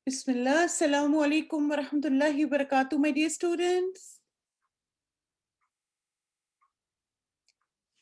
Bismillah, Assalamu alaikum wa rahmatullahi wa barakatuh, my dear students.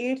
8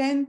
10,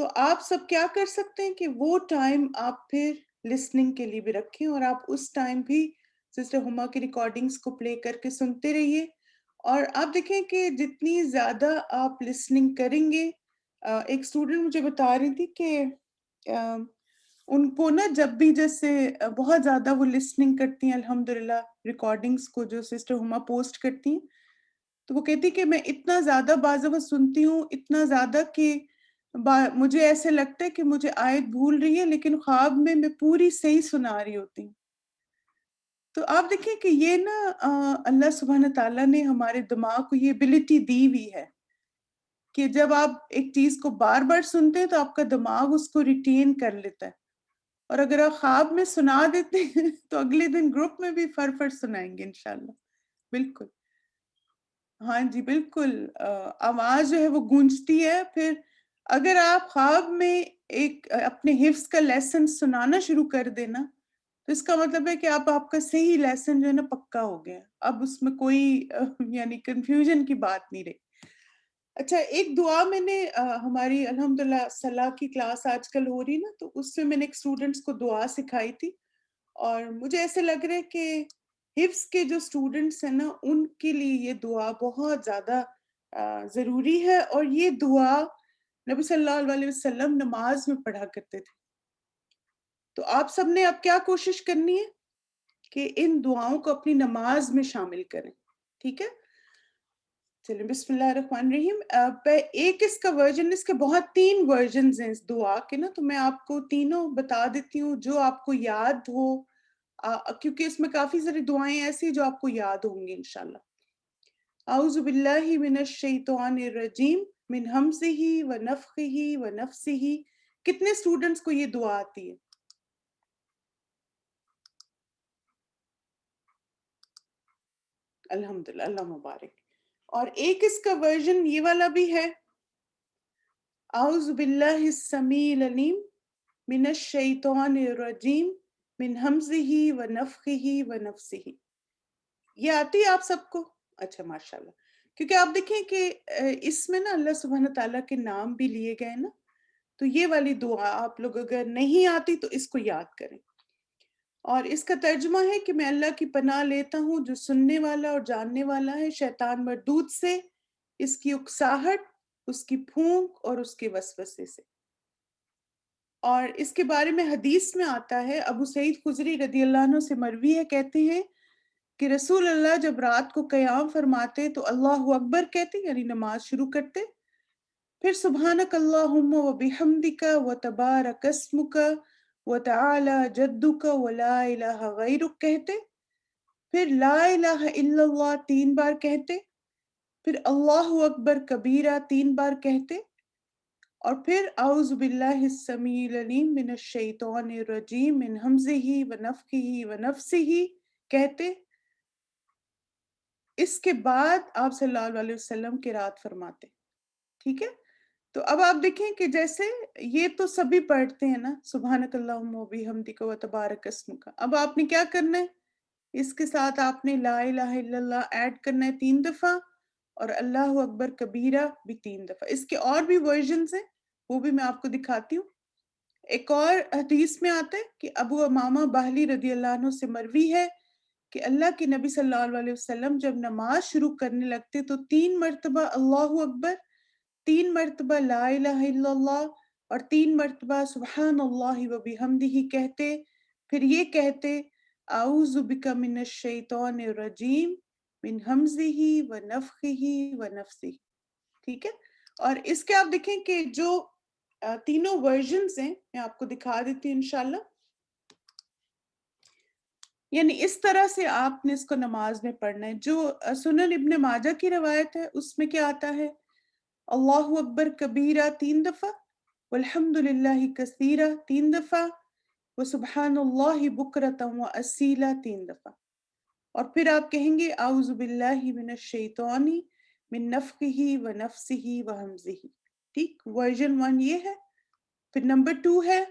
تو آپ سب کیا کر سکتے ہیں کہ وہ ٹائم آپ پھر لسننگ کے لیے بھی رکھیں، اور آپ اس ٹائم بھی سسٹر ہما کی ریکارڈنگز کو پلے کر کے سنتے رہیے. اور آپ دیکھیں کہ جتنی زیادہ آپ لسننگ کریں گے، ایک اسٹوڈنٹ مجھے بتا رہی تھی کہ ان کو نا جب بھی جیسے بہت زیادہ وہ لسننگ کرتی ہیں الحمدللہ ریکارڈنگز کو جو سسٹر ہما پوسٹ کرتی ہیں، تو وہ کہتی کہ میں اتنا زیادہ بعض دفعہ سنتی ہوں، اتنا زیادہ کہ مجھے ایسے لگتا ہے کہ مجھے آیت بھول رہی ہے، لیکن خواب میں پوری صحیح سنا رہی ہوتی ہوں. تو آپ دیکھیں کہ یہ نا اللہ سبحانہ تعالیٰ نے ہمارے دماغ کو یہ ابیلٹی دی ہوئی ہے کہ جب آپ ایک چیز کو بار بار سنتے ہیں تو آپ کا دماغ اس کو ریٹین کر لیتا ہے، اور اگر آپ خواب میں سنا دیتے ہیں تو اگلے دن گروپ میں بھی فر سنائیں گے انشاءاللہ. بالکل، ہاں جی بالکل. آواز جو ہے وہ گونجتی ہے. پھر اگر آپ خواب میں ایک اپنے حفظ کا لیسن سنانا شروع کر دینا تو اس کا مطلب ہے کہ آپ کا صحیح لیسن جو ہے نا پکا ہو گیا، اب اس میں کوئی یعنی کنفیوژن کی بات نہیں رہی. اچھا، ایک دعا میں نے ہماری الحمدللہ صلاح کی کلاس آج کل ہو رہی نا، تو اس میں نے ایک اسٹوڈنٹس کو دعا سکھائی تھی، اور مجھے ایسے لگ رہا ہے کہ حفظ کے جو اسٹوڈنٹس ہیں نا ان کے لیے یہ دعا بہت زیادہ ضروری ہے. اور یہ دعا نبی صلی اللہ علیہ وسلم نماز میں پڑھا کرتے تھے. تو آپ سب نے اب کیا کوشش کرنی ہے کہ ان دعاؤں کو اپنی نماز میں شامل کریں. ٹھیک ہے، چلیں بسم اللہ الرحمن الرحیم. ایک اس کا ورژن، اس کے بہت 3 ورژنز ہیں اس دعا کے نا، تو میں آپ کو تینوں بتا دیتی ہوں جو آپ کو یاد ہو، کیونکہ اس میں کافی ساری دعائیں ایسی جو آپ کو یاد ہوں گی انشاءاللہ. اعوذ باللہ من الشیطان الرجیم من ہمزہ ونفخہ ونفسہ. کتنے اسٹوڈنٹس کو یہ دعا آتی ہے؟ الحمدللہ، اللہ مبارک. اور ایک اس کا ورژن یہ والا بھی ہے، اعوذ باللہ السمیع العلیم من الشیطان الرجیم من ہمزہ ونفخہ ونفسہ. یہ آتی ہے آپ سب کو؟ اچھا ماشاءاللہ. کیونکہ آپ دیکھیں کہ اس میں نا اللہ سبحانہ تعالیٰ کے نام بھی لیے گئے نا، تو یہ والی دعا آپ لوگ اگر نہیں آتی تو اس کو یاد کریں. اور اس کا ترجمہ ہے کہ میں اللہ کی پناہ لیتا ہوں جو سننے والا اور جاننے والا ہے شیطان مردود سے، اس کی اکساہٹ، اس کی پھونک اور اس کے وسوسے سے. اور اس کے بارے میں حدیث میں آتا ہے، ابو سعید خدری رضی اللہ عنہ سے مروی ہے، کہتے ہیں کہ رسول اللہ جب رات کو قیام فرماتے تو اللہ اکبر کہتے، یعنی نماز شروع کرتے، پھر سبحانک اللہم و بحمدک و تبارک اسمک و تعالی جدک و لا الہ غیرک کہتے، پھر لا الہ الا اللہ 3 بار کہتے، پھر اللہ اکبر کبیرہ 3 بار کہتے، اور پھر اعوذ باللہ السمیع العلیم من الشیطان الرجیم من ہمزہ ونفخہ ونفسہ کہتے. اس کے بعد آپ صلی اللہ علیہ وسلم قرات فرماتے. ٹھیک ہے، تو اب آپ دیکھیں کہ جیسے یہ تو سبھی پڑھتے ہیں نا، سبحانک اللہم و بحمدک و تبارک اسمک. اب آپ نے کیا کرنا ہے، اس کے ساتھ آپ نے لا الہ الا اللہ ایڈ کرنا ہے 3 دفعہ، اور اللہ اکبر کبیرہ بھی 3 دفعہ. اس کے اور بھی ورژنز ہیں، وہ بھی میں آپ کو دکھاتی ہوں. ایک اور حدیث میں آتا ہے کہ ابو امامہ باہلی رضی اللہ عنہ سے مروی ہے کہ اللہ کے نبی صلی اللہ علیہ وسلم جب نماز شروع کرنے لگتے تو 3 مرتبہ اللہ اکبر، 3 مرتبہ لا الہ الا اللہ، اور 3 مرتبہ سبحان اللہ و بحمدہ کہتے. پھر یہ کہتے اعوذ بک من الشیطان الرجیم من ہمزہ ونفخہ ونفسہ. ٹھیک ہے، اور اس کے آپ دیکھیں کہ جو تینوں ورژنز ہیں میں آپ کو دکھا دیتی ہوں انشاءاللہ. یعنی اس طرح سے آپ نے اس کو نماز میں پڑھنا ہے. جو سنن ابن ماجہ کی روایت ہے اس میں کیا آتا ہے، اللہ اکبر کبیرہ 3 دفعہ، والحمد للہ کثیرہ 3 دفعہ، وسبحان اللہ بکرۃ و اصیلہ 3 دفعہ. اور پھر آپ کہیں گے اعوذ باللہ من الشیطان من نفخہ ونفسہ وہمزہ. ٹھیک، ورژن 1 یہ ہے. پھر نمبر 2 ہے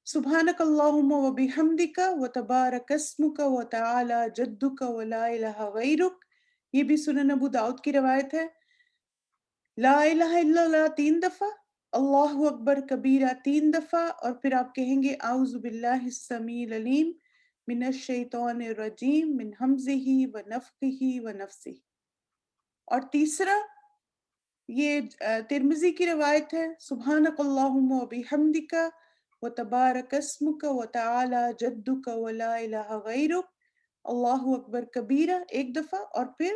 سبحانک اللہم و بحمدک و تبارک اسمک و تعالی جدک و لا الہ غیرک. یہ بھی سنن ابو داؤد کی روایت ہے. لا الہ الا اللہ 3 دفعہ، اللہ اکبر کبیرہ 3 دفعہ، اور پھر آپ کہیں گے اعوذ باللہ السمیع العلیم من الشیطان الرجیم من ہمزہ ونفخہ ونفثہ۔ اور تیسرا، یہ ترمذی کی روایت ہے، سبحانک اللہم و بحمدک و تبارک اسمک و تعالی جدک و لا الہ غیرک، اللہ اکبر کبیرہ 1 دفعہ، اور پھر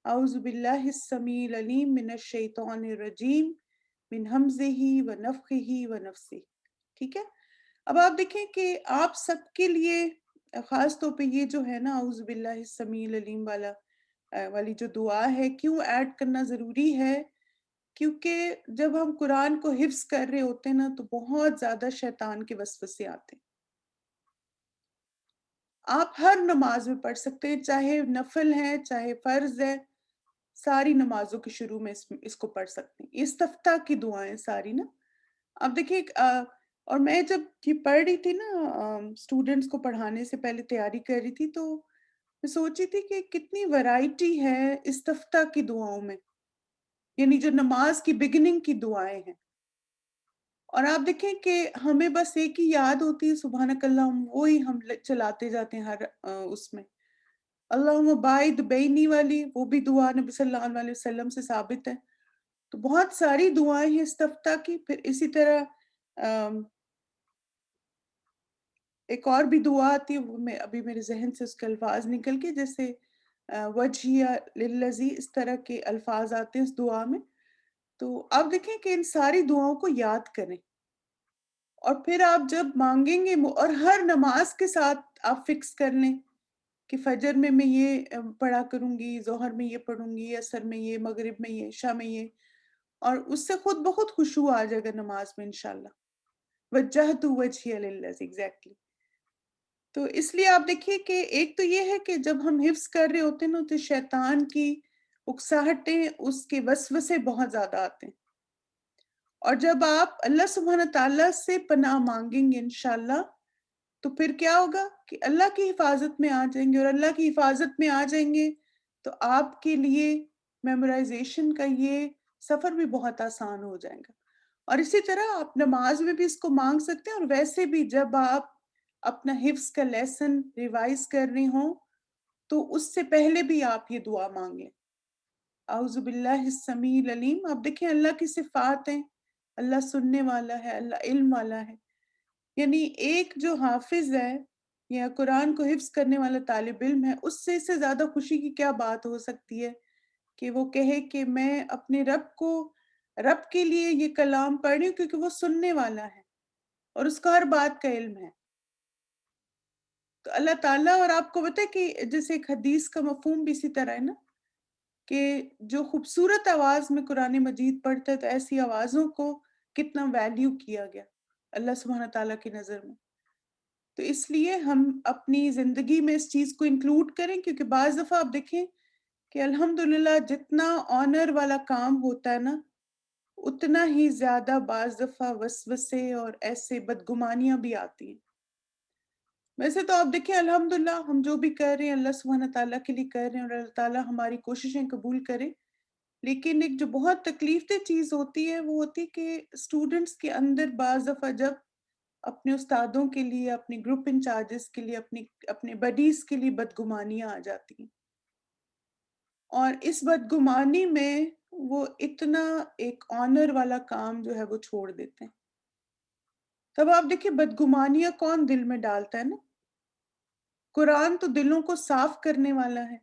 اعوذ باللہ السمیع العلیم من الشیطان الرجیم من ہمزہ ونفخہ ونفثہ۔ ٹھیک ہے؟ اب آپ دیکھیں کہ آپ سب کے لیے خاص طور پہ یہ جو ہے نا اعوذ باللہ السمیع العلیم والی جو دعا ہے، کیوں ایڈ کرنا ضروری ہے؟ کیونکہ جب ہم قرآن کو حفظ کر رہے ہوتے ہیں نا تو بہت زیادہ شیطان کے وسوسے آتے ہیں۔ آپ ہر نماز میں پڑھ سکتے ہیں، چاہے نفل ہے چاہے فرض ہے، ساری نمازوں کے شروع میں اس کو پڑھ سکتے ہیں۔ استفتاح کی دعائیں ساری نا، اب دیکھیے اور میں جب یہ پڑھ رہی تھی نا، اسٹوڈنٹس کو پڑھانے سے پہلے تیاری کر رہی تھی، تو میں سوچی تھی کہ کتنی ورائٹی ہے استفتاح کی دعاؤں میں، یعنی جو نماز کی بگننگ کی دعائیں ہیں۔ اور آپ دیکھیں کہ ہمیں بس ایک ہی یاد ہوتی ہے سبحانک اللہم، وہی ہم چلاتے جاتے ہیں ہر اس میں۔ اللہم باعد بینی والی وہ بھی دعا نبی صلی اللہ علیہ وسلم سے ثابت ہے۔ تو بہت ساری دعائیں ہیں استفتاح کی۔ پھر اسی طرح ایک اور بھی دعا آتی ہے، وہ میں ابھی میرے ذہن سے اس کے الفاظ نکل کے، جیسے وجہیہ للذی، اس طرح کے الفاظ آتے ہیں اس دعا میں۔ تو آپ دیکھیں کہ ان ساری دعاؤں کو یاد کریں، اور پھر آپ جب مانگیں گے، اور ہر نماز کے ساتھ آپ فکس کر لیں کہ فجر میں یہ پڑھا کروں گی، ظہر میں یہ پڑھوں گی، عصر میں یہ، مغرب میں یہ، عشاء میں یہ، اور اس سے خود بخود خشوع آ جائے گا نماز میں انشاءاللہ۔ وجہت وجہی للذی، ایگزیکٹلی۔ تو اس لیے آپ دیکھیے کہ ایک تو یہ ہے کہ جب ہم حفظ کر رہے ہوتے ہیں نا تو شیطان کی اکساہٹیں، اس کے وسوسے بہت زیادہ آتے ہیں، اور جب آپ اللہ سبحانہ تعالیٰ سے پناہ مانگیں گے انشاءاللہ، تو پھر کیا ہوگا کہ اللہ کی حفاظت میں آ جائیں گے، اور اللہ کی حفاظت میں آ جائیں گے تو آپ کے لیے میمورائزیشن کا یہ سفر بھی بہت آسان ہو جائے گا۔ اور اسی طرح آپ نماز میں بھی اس کو مانگ سکتے ہیں، اور ویسے بھی جب آپ اپنا حفظ کا لیسن ریوائز کر رہے ہوں تو اس سے پہلے بھی آپ یہ دعا مانگیں، اعوذ باللہ السمیع العلیم۔ آپ دیکھیں اللہ کی صفات ہیں، اللہ سننے والا ہے، اللہ علم والا ہے۔ یعنی ایک جو حافظ ہے یا قرآن کو حفظ کرنے والا طالب علم ہے، اس سے زیادہ خوشی کی کیا بات ہو سکتی ہے کہ وہ کہے کہ میں اپنے رب کے لیے یہ کلام پڑھ رہی ہوں، کیونکہ وہ سننے والا ہے اور اس کو ہر بات کا علم ہے۔ تو اللہ تعالیٰ، اور آپ کو پتہ ہے کہ جیسے ایک حدیث کا مفہوم بھی اسی طرح ہے نا، کہ جو خوبصورت آواز میں قرآن مجید پڑھتا ہے تو ایسی آوازوں کو کتنا ویلیو کیا گیا اللہ سبحانہ تعالیٰ کی نظر میں۔ تو اس لیے ہم اپنی زندگی میں اس چیز کو انکلوڈ کریں، کیونکہ بعض دفعہ آپ دیکھیں کہ الحمدللہ جتنا آنر والا کام ہوتا ہے نا، اتنا ہی زیادہ بعض دفعہ وسوسے اور ایسے بدگمانیاں بھی آتی ہیں۔ ویسے تو آپ دیکھیں الحمدللہ ہم جو بھی کر رہے ہیں اللہ سبحانہ تعالیٰ کے لیے کر رہے ہیں، اور اللہ تعالیٰ ہماری کوششیں قبول کرے۔ لیکن ایک جو بہت تکلیف دہ چیز ہوتی ہے وہ ہوتی ہے کہ اسٹوڈنٹس کے اندر بعض دفعہ جب اپنے استادوں کے لیے، اپنے گروپ انچارجز کے لیے، اپنے بڈیز کے لیے بدگمانیاں آ جاتی ہیں، اور اس بدگمانی میں وہ اتنا ایک آنر والا کام جو ہے وہ چھوڑ دیتے ہیں۔ تب آپ دیکھیں بدگمانیاں کون دل میں ڈالتا ہے نا؟ قرآن تو دلوں کو صاف کرنے والا ہے،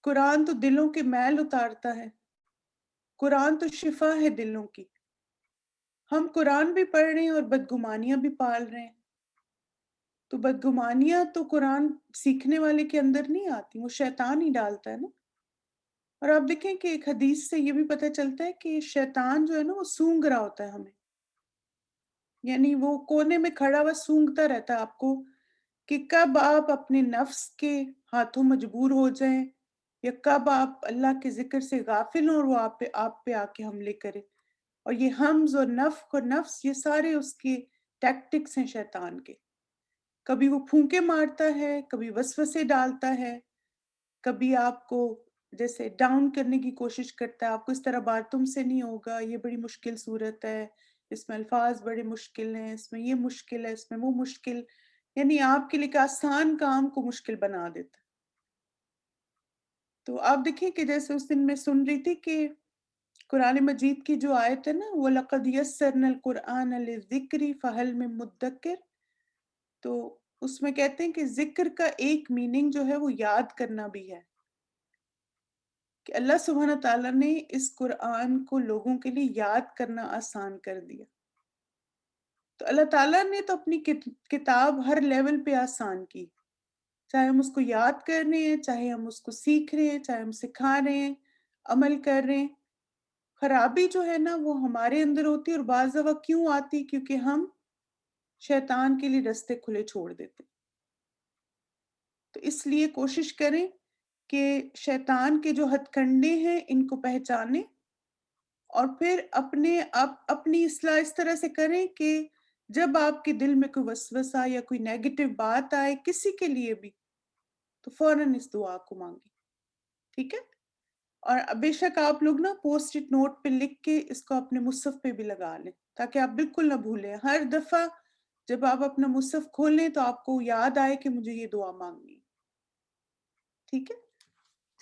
قرآن تو دلوں کے میل اتارتا ہے، قرآن تو شفا ہے دلوں کی۔ ہم قرآن بھی پڑھ رہے ہیں اور بدگمانیاں بھی پال رہے ہیں۔ تو بدگمانیاں تو قرآن سیکھنے والے کے اندر نہیں آتی، وہ شیطان ہی ڈالتا ہے نا۔ اور آپ دیکھیں کہ ایک حدیث سے یہ بھی پتہ چلتا ہے کہ شیطان جو ہے نا وہ سونگ رہا ہوتا ہے ہمیں، یعنی وہ کونے میں کھڑا ہوا سونگتا رہتا ہے آپ کو کہ کب آپ اپنے نفس کے ہاتھوں مجبور ہو جائیں، یا کب آپ اللہ کے ذکر سے غافل ہوں اور وہ آپ پہ آ کے حملے کرے۔ اور یہ حمز اور نفخ اور نفس، یہ سارے اس کے ٹیکٹکس ہیں شیطان کے۔ کبھی وہ پھونکے مارتا ہے، کبھی وسوسے ڈالتا ہے، کبھی آپ کو جیسے ڈاؤن کرنے کی کوشش کرتا ہے، آپ کو اس طرح بات تم سے نہیں ہوگا، یہ بڑی مشکل صورت ہے، اس میں الفاظ بڑے مشکل ہیں، اس میں یہ مشکل ہے، اس میں وہ مشکل، یعنی آپ کے لیے ایک آسان کام کو مشکل بنا دیتا ہے۔ تو آپ دیکھیں کہ جیسے اس دن میں سن رہی تھی کہ قرآن مجید کی جو آیت ہے نا، وَلَقَدْ يَسَّرْنَا الْقُرْآنَ لِلذِّكْرِ فَهَلْ مِن مُدَّكِرٍ، تو اس میں کہتے ہیں کہ ذکر کا ایک میننگ جو ہے وہ یاد کرنا بھی ہے، کہ اللہ سبحانہ تعالیٰ نے اس قرآن کو لوگوں کے لیے یاد کرنا آسان کر دیا۔ تو اللہ تعالیٰ نے تو اپنی کتاب ہر لیول پہ آسان کی، چاہے ہم اس کو یاد کر رہے ہیں، چاہے ہم اس کو سیکھ رہے ہیں، چاہے ہم سکھا رہے ہیں، عمل کر رہے ہیں۔ خرابی جو ہے نا وہ ہمارے اندر ہوتی ہے، اور بعض دفعہ کیوں آتی؟ کیونکہ ہم شیطان کے لیے رستے کھلے چھوڑ دیتے۔ تو اس لیے کوشش کریں کہ شیطان کے جو ہتھ کنڈے ہیں ان کو پہچانیں، اور پھر اپنی اصلاح اس طرح سے کریں کہ جب آپ کے دل میں کوئی وسوسہ یا کوئی نیگیٹو بات آئے کسی کے لیے بھی، تو فوراً اس دعا کو مانگیں، ٹھیک ہے؟ اور بے شک آپ لوگ نا پوسٹ اٹ نوٹ پہ لکھ کے اس کو اپنے مصحف پہ بھی لگا لیں، تاکہ آپ بالکل نہ بھولیں۔ ہر دفعہ جب آپ اپنا مصحف کھولیں تو آپ کو یاد آئے کہ مجھے یہ دعا مانگنی ہے، ٹھیک ہے؟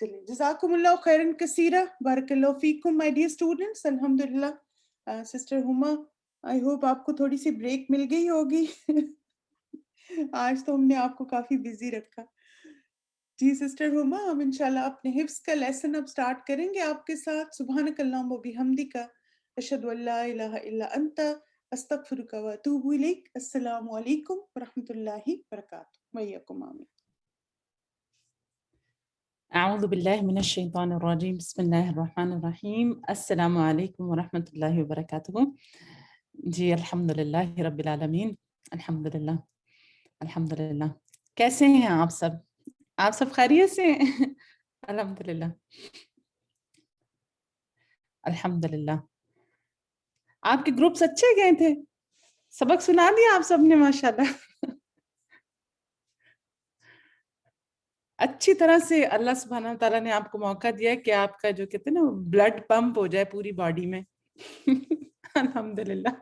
چلیے، جزاکم اللہ خیرن کثیرہ، بارک اللہ فیکم مائی ڈیئر اسٹوڈنٹس۔ الحمدللہ سسٹر ہما، آئی ہوپ آپ کو تھوڑی سی بریک مل گئی ہوگی آج تو ہم نے آپ کو کافی بزی رکھا۔ جی سسٹر ہما، ہم انشاءاللہ اپنے حفظ کا لیسن اب سٹارٹ کریں گے آپ کے ساتھ۔ سبحانک اللہم و بحمدک، اشہد ان لا الہ الا انت، استغفرک و اتوب الیک۔ السلام علیکم ورحمۃ اللہ وبرکاتہ، ویاکم آمین۔ اعوذ باللہ من الشیطان الرجیم، بسم اللہ الرحمن الرحیم۔ السلام علیکم ورحمۃ اللہ وبرکاتہ۔ جی الحمدللہ رب العالمین، الحمدللہ الحمدللہ۔ کیسے ہیں آپ سب؟ آپ سب خیریت سے ہیں؟ الحمدللہ الحمدللہ۔ آپ کے گروپس اچھے گئے تھے، سبق سنا دیا آپ سب نے ماشاءاللہ۔ اچھی طرح سے اللہ سبحانہ تعالیٰ نے آپ کو موقع دیا ہے کہ آپ کا جو کہتے ہیں نا بلڈ پمپ ہو جائے پوری باڈی میں۔ الحمدللہ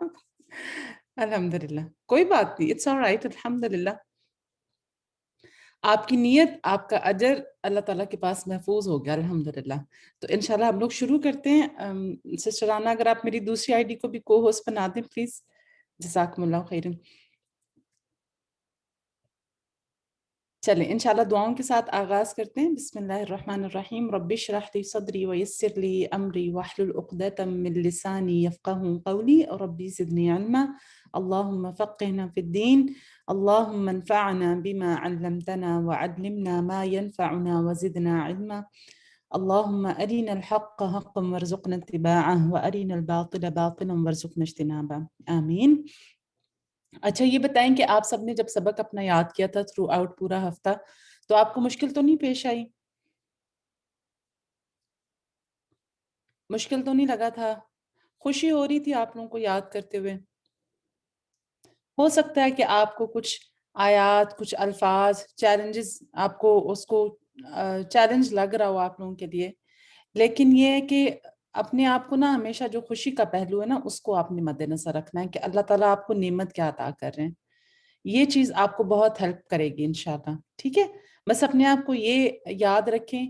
الحمدللہ، کوئی بات نہیں، اٹس آل رائٹ، الحمدللہ۔ آپ کی نیت، آپ کا اجر اللہ تعالیٰ کے پاس محفوظ ہو گیا، الحمدللہ۔ تو انشاءاللہ ہم لوگ شروع کرتے ہیں۔ سسٹر رانا، اگر آپ میری دوسری آئی ڈی کو بھی کو ہوسٹ بنا دیں پلیز، جزاکم اللہ خیرن۔ چلیں انشاءاللہ دعاؤں کے ساتھ آغاز کرتے ہیں۔ بسم اللہ الرحمن الرحیم، رب اشرح لی صدری ویسر لی امری واحلل عقدۃ من لسانی یفقهوا قولی، رب زدنی علما، اللہم فقہنا فی الدین، اللہم انفعنا بما علمتنا وعلمنا ما ينفعنا وزدنا علما، اللہم ارنا الحق حقا وارزقنا اتباعه وارنا الباطل باطلا وارزقنا اجتنابه، آمین۔ اچھا یہ بتائیں کہ آپ سب نے جب سبق اپنا یاد کیا تھا تھرو آؤٹ پورا ہفتہ، تو آپ کو مشکل تو نہیں پیش آئی؟ مشکل تو نہیں لگا تھا؟ خوشی ہو رہی تھی آپ لوگوں کو یاد کرتے ہوئے؟ ہو سکتا ہے کہ آپ کو کچھ آیات، کچھ الفاظ، چیلنجز، آپ کو اس کو چیلنج لگ رہا ہو آپ لوگوں کے لیے، لیکن یہ ہے کہ اپنے آپ کو نا ہمیشہ جو خوشی کا پہلو ہے نا اس کو آپ نے مد نظر رکھنا ہے کہ اللہ تعالیٰ آپ کو نعمت کیا عطا کر رہے ہیں۔ یہ چیز آپ کو بہت ہیلپ کرے گی انشاءاللہ، ٹھیک ہے؟ بس اپنے آپ کو یہ یاد رکھیں۔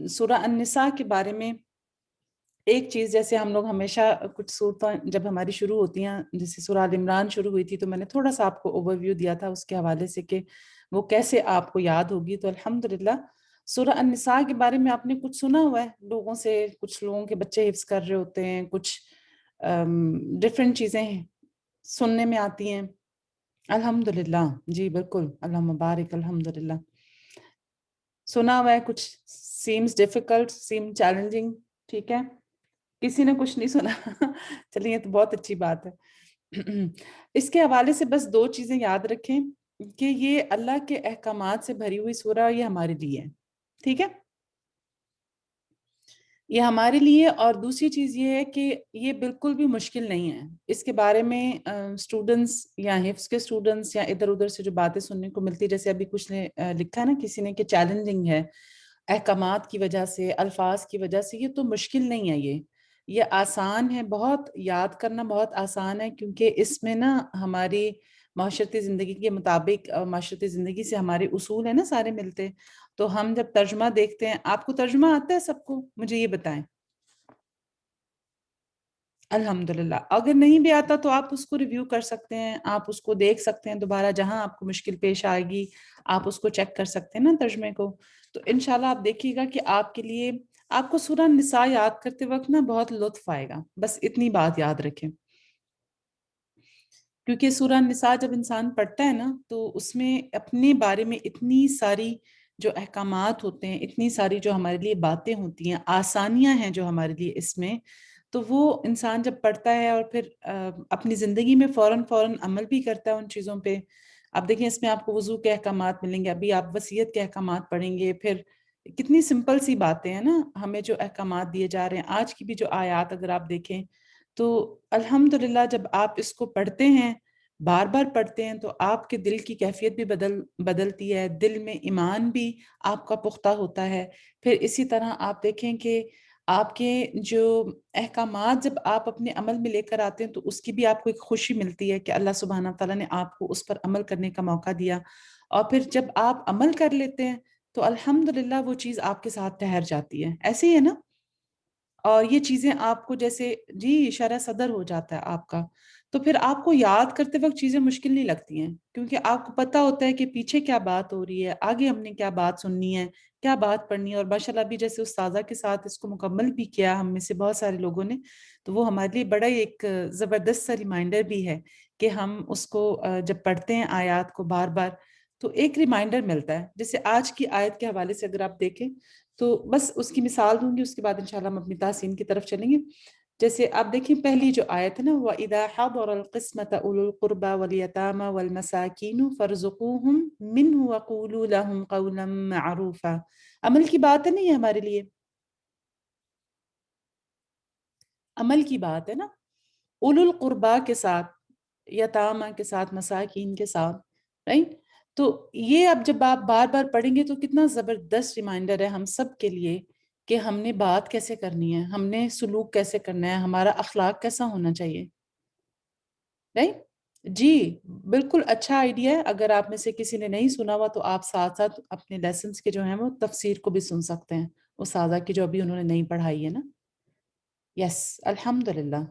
سورہ النساء کے بارے میں ایک چیز، جیسے ہم لوگ ہمیشہ کچھ صورتیں جب ہماری شروع ہوتی ہیں، جیسے سورہ آل عمران شروع ہوئی تھی تو میں نے تھوڑا سا آپ کو اوور ویو دیا تھا اس کے حوالے سے کہ وہ کیسے آپ کو یاد ہوگی۔ تو الحمدللہ سورہ النساء کے بارے میں آپ نے کچھ سنا ہوا ہے لوگوں سے، کچھ لوگوں کے بچے حفظ کر رہے ہوتے ہیں، کچھ ڈفرینٹ چیزیں سننے میں آتی ہیں۔ الحمدللہ، جی بالکل، اللہم بارک، الحمدللہ۔ سنا ہوا ہے کچھ، سیمز ڈیفیکلٹ، سیم چیلنجنگ، ٹھیک ہے؟ کسی نے کچھ نہیں سنا؟ چلیے یہ تو بہت اچھی بات ہے۔ اس کے حوالے سے بس دو چیزیں یاد رکھیں کہ یہ اللہ کے احکامات سے بھری ہوئی سورہ یہ ہمارے لیے ہے، ٹھیک ہے؟ یہ ہمارے لیے، اور دوسری چیز یہ ہے کہ یہ بالکل بھی مشکل نہیں ہے۔ اس کے بارے میں اسٹوڈنٹس یا حفظ کے اسٹوڈنٹس یا ادھر ادھر سے جو باتیں سننے کو ملتی، جیسے ابھی کچھ نے لکھا نا کسی نے کہ چیلنجنگ ہے احکامات کی وجہ سے، الفاظ کی وجہ سے، یہ تو مشکل نہیں ہے یہ، یہ آسان ہے، بہت یاد کرنا بہت آسان ہے، کیونکہ اس میں نا ہماری معاشرتی زندگی کے مطابق معاشرتی زندگی سے ہمارے اصول ہیں نا سارے ملتے، تو ہم جب ترجمہ دیکھتے ہیں، آپ کو ترجمہ آتا ہے سب کو؟ مجھے یہ بتائیں۔ الحمدللہ، اگر نہیں بھی آتا تو آپ اس کو ریویو کر سکتے ہیں، آپ اس کو دیکھ سکتے ہیں دوبارہ، جہاں آپ کو مشکل پیش آئے گی آپ اس کو چیک کر سکتے ہیں نا ترجمے کو۔ تو انشاءاللہ آپ دیکھیے گا کہ آپ کے لیے، آپ کو سورہ نساء یاد کرتے وقت نا بہت لطف آئے گا، بس اتنی بات یاد رکھیں، کیونکہ سورہ نساء جب انسان پڑھتا ہے نا تو اس میں اپنے بارے میں اتنی ساری جو احکامات ہوتے ہیں، اتنی ساری جو ہمارے لیے باتیں ہوتی ہیں، آسانیاں ہیں جو ہمارے لیے اس میں، تو وہ انسان جب پڑھتا ہے اور پھر اپنی زندگی میں فوراً عمل بھی کرتا ہے ان چیزوں پہ۔ اب دیکھیں اس میں آپ کو وضو کے احکامات ملیں گے، ابھی آپ وصیت کے احکامات پڑھیں گے، پھر کتنی سمپل سی باتیں ہیں نا، ہمیں جو احکامات دیے جا رہے ہیں، آج کی بھی جو آیات اگر آپ دیکھیں تو الحمدللہ جب آپ اس کو پڑھتے ہیں، بار بار پڑھتے ہیں، تو آپ کے دل کی کیفیت بھی بدلتی ہے، دل میں ایمان بھی آپ کا پختہ ہوتا ہے۔ پھر اسی طرح آپ دیکھیں کہ آپ کے جو احکامات جب آپ اپنے عمل میں لے کر آتے ہیں تو اس کی بھی آپ کو ایک خوشی ملتی ہے کہ اللہ سبحانہ تعالیٰ نے آپ کو اس پر عمل کرنے کا موقع دیا، اور پھر جب آپ عمل کر لیتے ہیں تو الحمدللہ وہ چیز آپ کے ساتھ ٹھہر جاتی ہے، ایسے ہی ہے نا؟ اور یہ چیزیں آپ کو جیسے جی شرح صدر ہو جاتا ہے آپ کا، تو پھر آپ کو یاد کرتے وقت چیزیں مشکل نہیں لگتی ہیں، کیونکہ آپ کو پتہ ہوتا ہے کہ پیچھے کیا بات ہو رہی ہے، آگے ہم نے کیا بات سننی ہے، کیا بات پڑھنی ہے۔ اور ماشاءاللہ بھی جیسے استاذہ کے ساتھ اس کو مکمل بھی کیا ہم میں سے بہت سارے لوگوں نے، تو وہ ہمارے لیے بڑا ہی ایک زبردست سا ریمائنڈر بھی ہے کہ ہم اس کو جب پڑھتے ہیں آیات کو بار بار تو ایک ریمائنڈر ملتا ہے۔ جیسے آج کی آیت کے حوالے سے اگر آپ دیکھیں تو بس اس کی مثال دوں گی، اس کے بعد انشاءاللہ ہم اپنی تحسین کی طرف چلیں گے۔ جیسے آپ دیکھیں پہلی جو آیت ہے نا، وَإِذَا حَضَرَ الْقِسْمَةَ أُولُو الْقُرْبَى وَالْيَتَامَى وَالْمَسَاكِينُ فَارْزُقُوهُم مِّنْهُ وَقُولُوا لَهُمْ قَوْلًا مَّعْرُوفًا۔ عمل کی بات ہے نا یہ ہمارے لیے، عمل کی بات ہے نا، اولو القربا کے ساتھ، یتامہ کے ساتھ، مساکین کے ساتھ، رائٹ؟ تو یہ اب جب آپ بار بار پڑھیں گے تو کتنا زبردست ریمائنڈر ہے ہم سب کے لیے کہ ہم نے بات کیسے کرنی ہے، ہم نے سلوک کیسے کرنا ہے، ہمارا اخلاق کیسا ہونا چاہیے، رائٹ؟ جی بالکل اچھا آئیڈیا ہے، اگر آپ میں سے کسی نے نہیں سنا ہوا تو آپ ساتھ ساتھ اپنے لیسنز کے جو ہیں وہ تفسیر کو بھی سن سکتے ہیں، استاذہ کی جو ابھی انہوں نے نہیں پڑھائی ہے نا۔ یس الحمدللہ،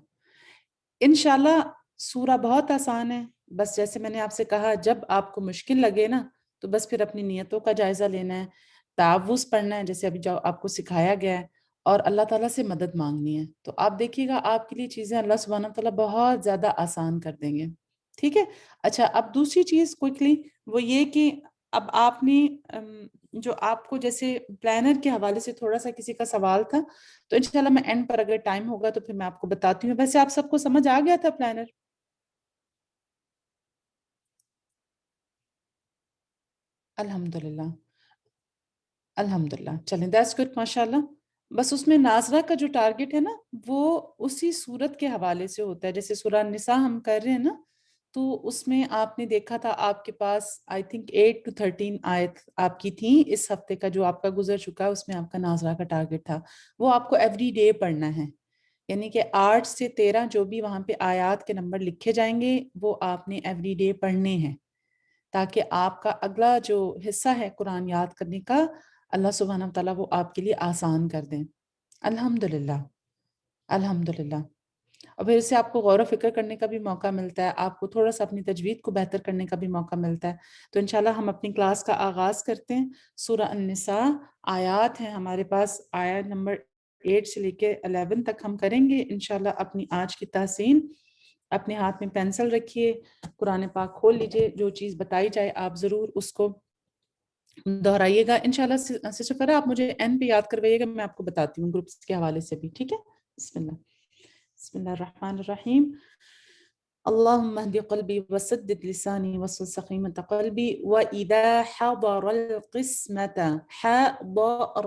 انشاءاللہ سورہ بہت آسان ہے، بس جیسے میں نے آپ سے کہا جب آپ کو مشکل لگے نا تو بس پھر اپنی نیتوں کا جائزہ لینا ہے، تعوذ پڑھنا ہے جیسے ابھی جو آپ کو سکھایا گیا ہے، اور اللہ تعالیٰ سے مدد مانگنی ہے، تو آپ دیکھیے گا آپ کے لیے چیزیں اللہ سبحانہ تعالیٰ بہت زیادہ آسان کر دیں گے، ٹھیک ہے؟ اچھا اب دوسری چیز کوئکلی وہ یہ کہ اب آپ نے جو آپ کو جیسے پلانر کے حوالے سے تھوڑا سا کسی کا سوال تھا، تو انشاءاللہ میں اینڈ پر اگر ٹائم ہوگا تو پھر میں آپ کو بتاتی ہوں۔ ویسے آپ سب کو سمجھ آ گیا تھا پلانر؟ الحمدللہ، الحمدللہ، چلیں دیٹس گڈ ماشاءاللہ۔ بس اس میں ناظرہ کا جو ٹارگٹ ہے نا وہ اسی صورت کے حوالے سے ہوتا ہے، جیسے سورہ النساء ہم کر رہے ہیں نا، تو اس میں آپ نے دیکھا تھا آپ کے پاس آئی تھنک 8 to 13 آیت آپ کی تھیں، اس ہفتے کا جو آپ کا گزر چکا ہے اس میں آپ کا ناظرہ کا ٹارگٹ تھا، وہ آپ کو ایوری ڈے پڑھنا ہے، یعنی کہ 8 سے 13 جو بھی وہاں پہ آیات کے نمبر لکھے جائیں گے وہ آپ نے ایوری ڈے پڑھنے ہیں، تاکہ آپ کا اگلا جو حصہ ہے قرآن یاد کرنے کا اللہ سبحانہ وتعالیٰ وہ آپ کے لیے آسان کر دیں۔ الحمدللہ، الحمدللہ، اور پھر اس سے آپ کو غور و فکر کرنے کا بھی موقع ملتا ہے، آپ کو تھوڑا سا اپنی تجوید کو بہتر کرنے کا بھی موقع ملتا ہے۔ تو انشاءاللہ ہم اپنی کلاس کا آغاز کرتے ہیں۔ سورہ النساء آیات ہیں ہمارے پاس، آیت نمبر 8 سے لے کے 11 تک ہم کریں گے انشاءاللہ اپنی آج کی تحسین۔ اپنے ہاتھ میں پینسل رکھیے، قرآن پاک کھول لیجئے، جو چیز بتائی جائے آپ ضرور اس کو دہرائیے گا انشاءاللہ۔ سسٹر فرا آپ مجھے این پہ یاد کروائیے گا، میں آپ کو بتاتی ہوں گروپس کے حوالے سے بھی، ٹھیک ہے؟ بسم اللہ، بسم اللہ الرحمن الرحیم۔ اللهم اهد قلبي وسدد لساني وصل سقيمة قلبي. وإذا حضر القسمة حضر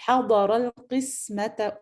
حضر القسمة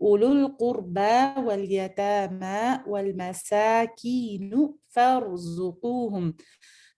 أولو القربى واليتامى والمساكين فارزقوهم.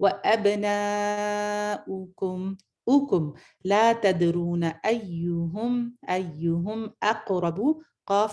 وَأَبْنَاؤُكُمْ أُكُمْ لا تدرون أيهم أقرب. قاف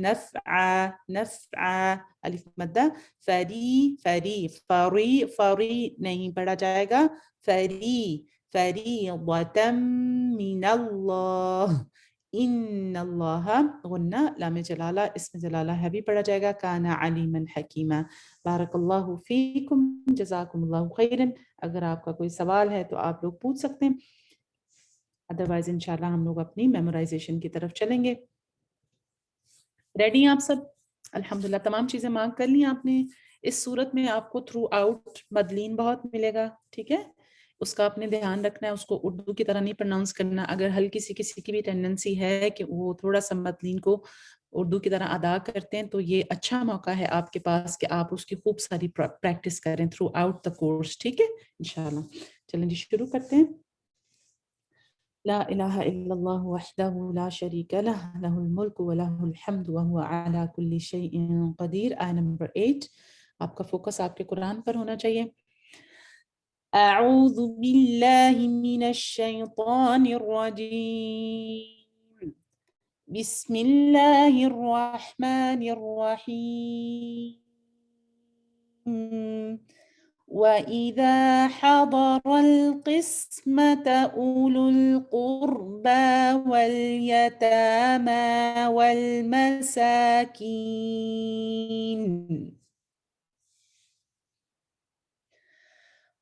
نفعا نفعا الف مدہ. فری فری فری فری نہیں پڑھا جائے گا. فری فریضة من اللہ. ان اللہ غنہ لام جلالہ اسم جلالہ ہے بھی پڑھا جائے گا. کان علیما حکیما. بارک اللہ فیکم جزاکم اللہ خیرا. اگر آپ کا کوئی سوال ہے تو آپ لوگ پوچھ سکتے ہیں، ادروائز انشاءاللہ ہم لوگ اپنی میمورائزیشن کی طرف چلیں گے. ریڈی ہیں آپ سب؟ الحمدللہ تمام چیزیں مارک کر لی آپ نے. اس صورت میں آپ کو تھرو آؤٹ مدلین بہت ملے گا، ٹھیک ہے؟ اس کا آپ نے دھیان رکھنا ہے، اس کو اردو کی طرح نہیں پرناؤنس کرنا. اگر ہلکی سی کسی کی بھی ٹینڈنسی ہے کہ وہ تھوڑا سا مدلین کو اردو کی طرح ادا کرتے ہیں تو یہ اچھا موقع ہے آپ کے پاس کہ آپ اس کی خوب ساری پریکٹس کریں تھرو آؤٹ دا کورس، ٹھیک ہے انشاءاللہ. چلیں جی شروع کرتے ہیں. لا الہ الا اللہ وحدہ لا شریک لہ لہ الملک ولہ الحمد وہو علی کل شیء قدیر. آیہ نمبر 8. آپ کا فوکس آپ کے قرآن پر ہونا چاہیے. اعوذ باللہ من الشیطان الرجیم. بسم اللہ الرحمن الرحیم. وَإِذَا حَضَرَ الْقِسْمَةَ أُولُو الْقُرْبَى وَالْيَتَامَى وَالْمَسَاكِينُ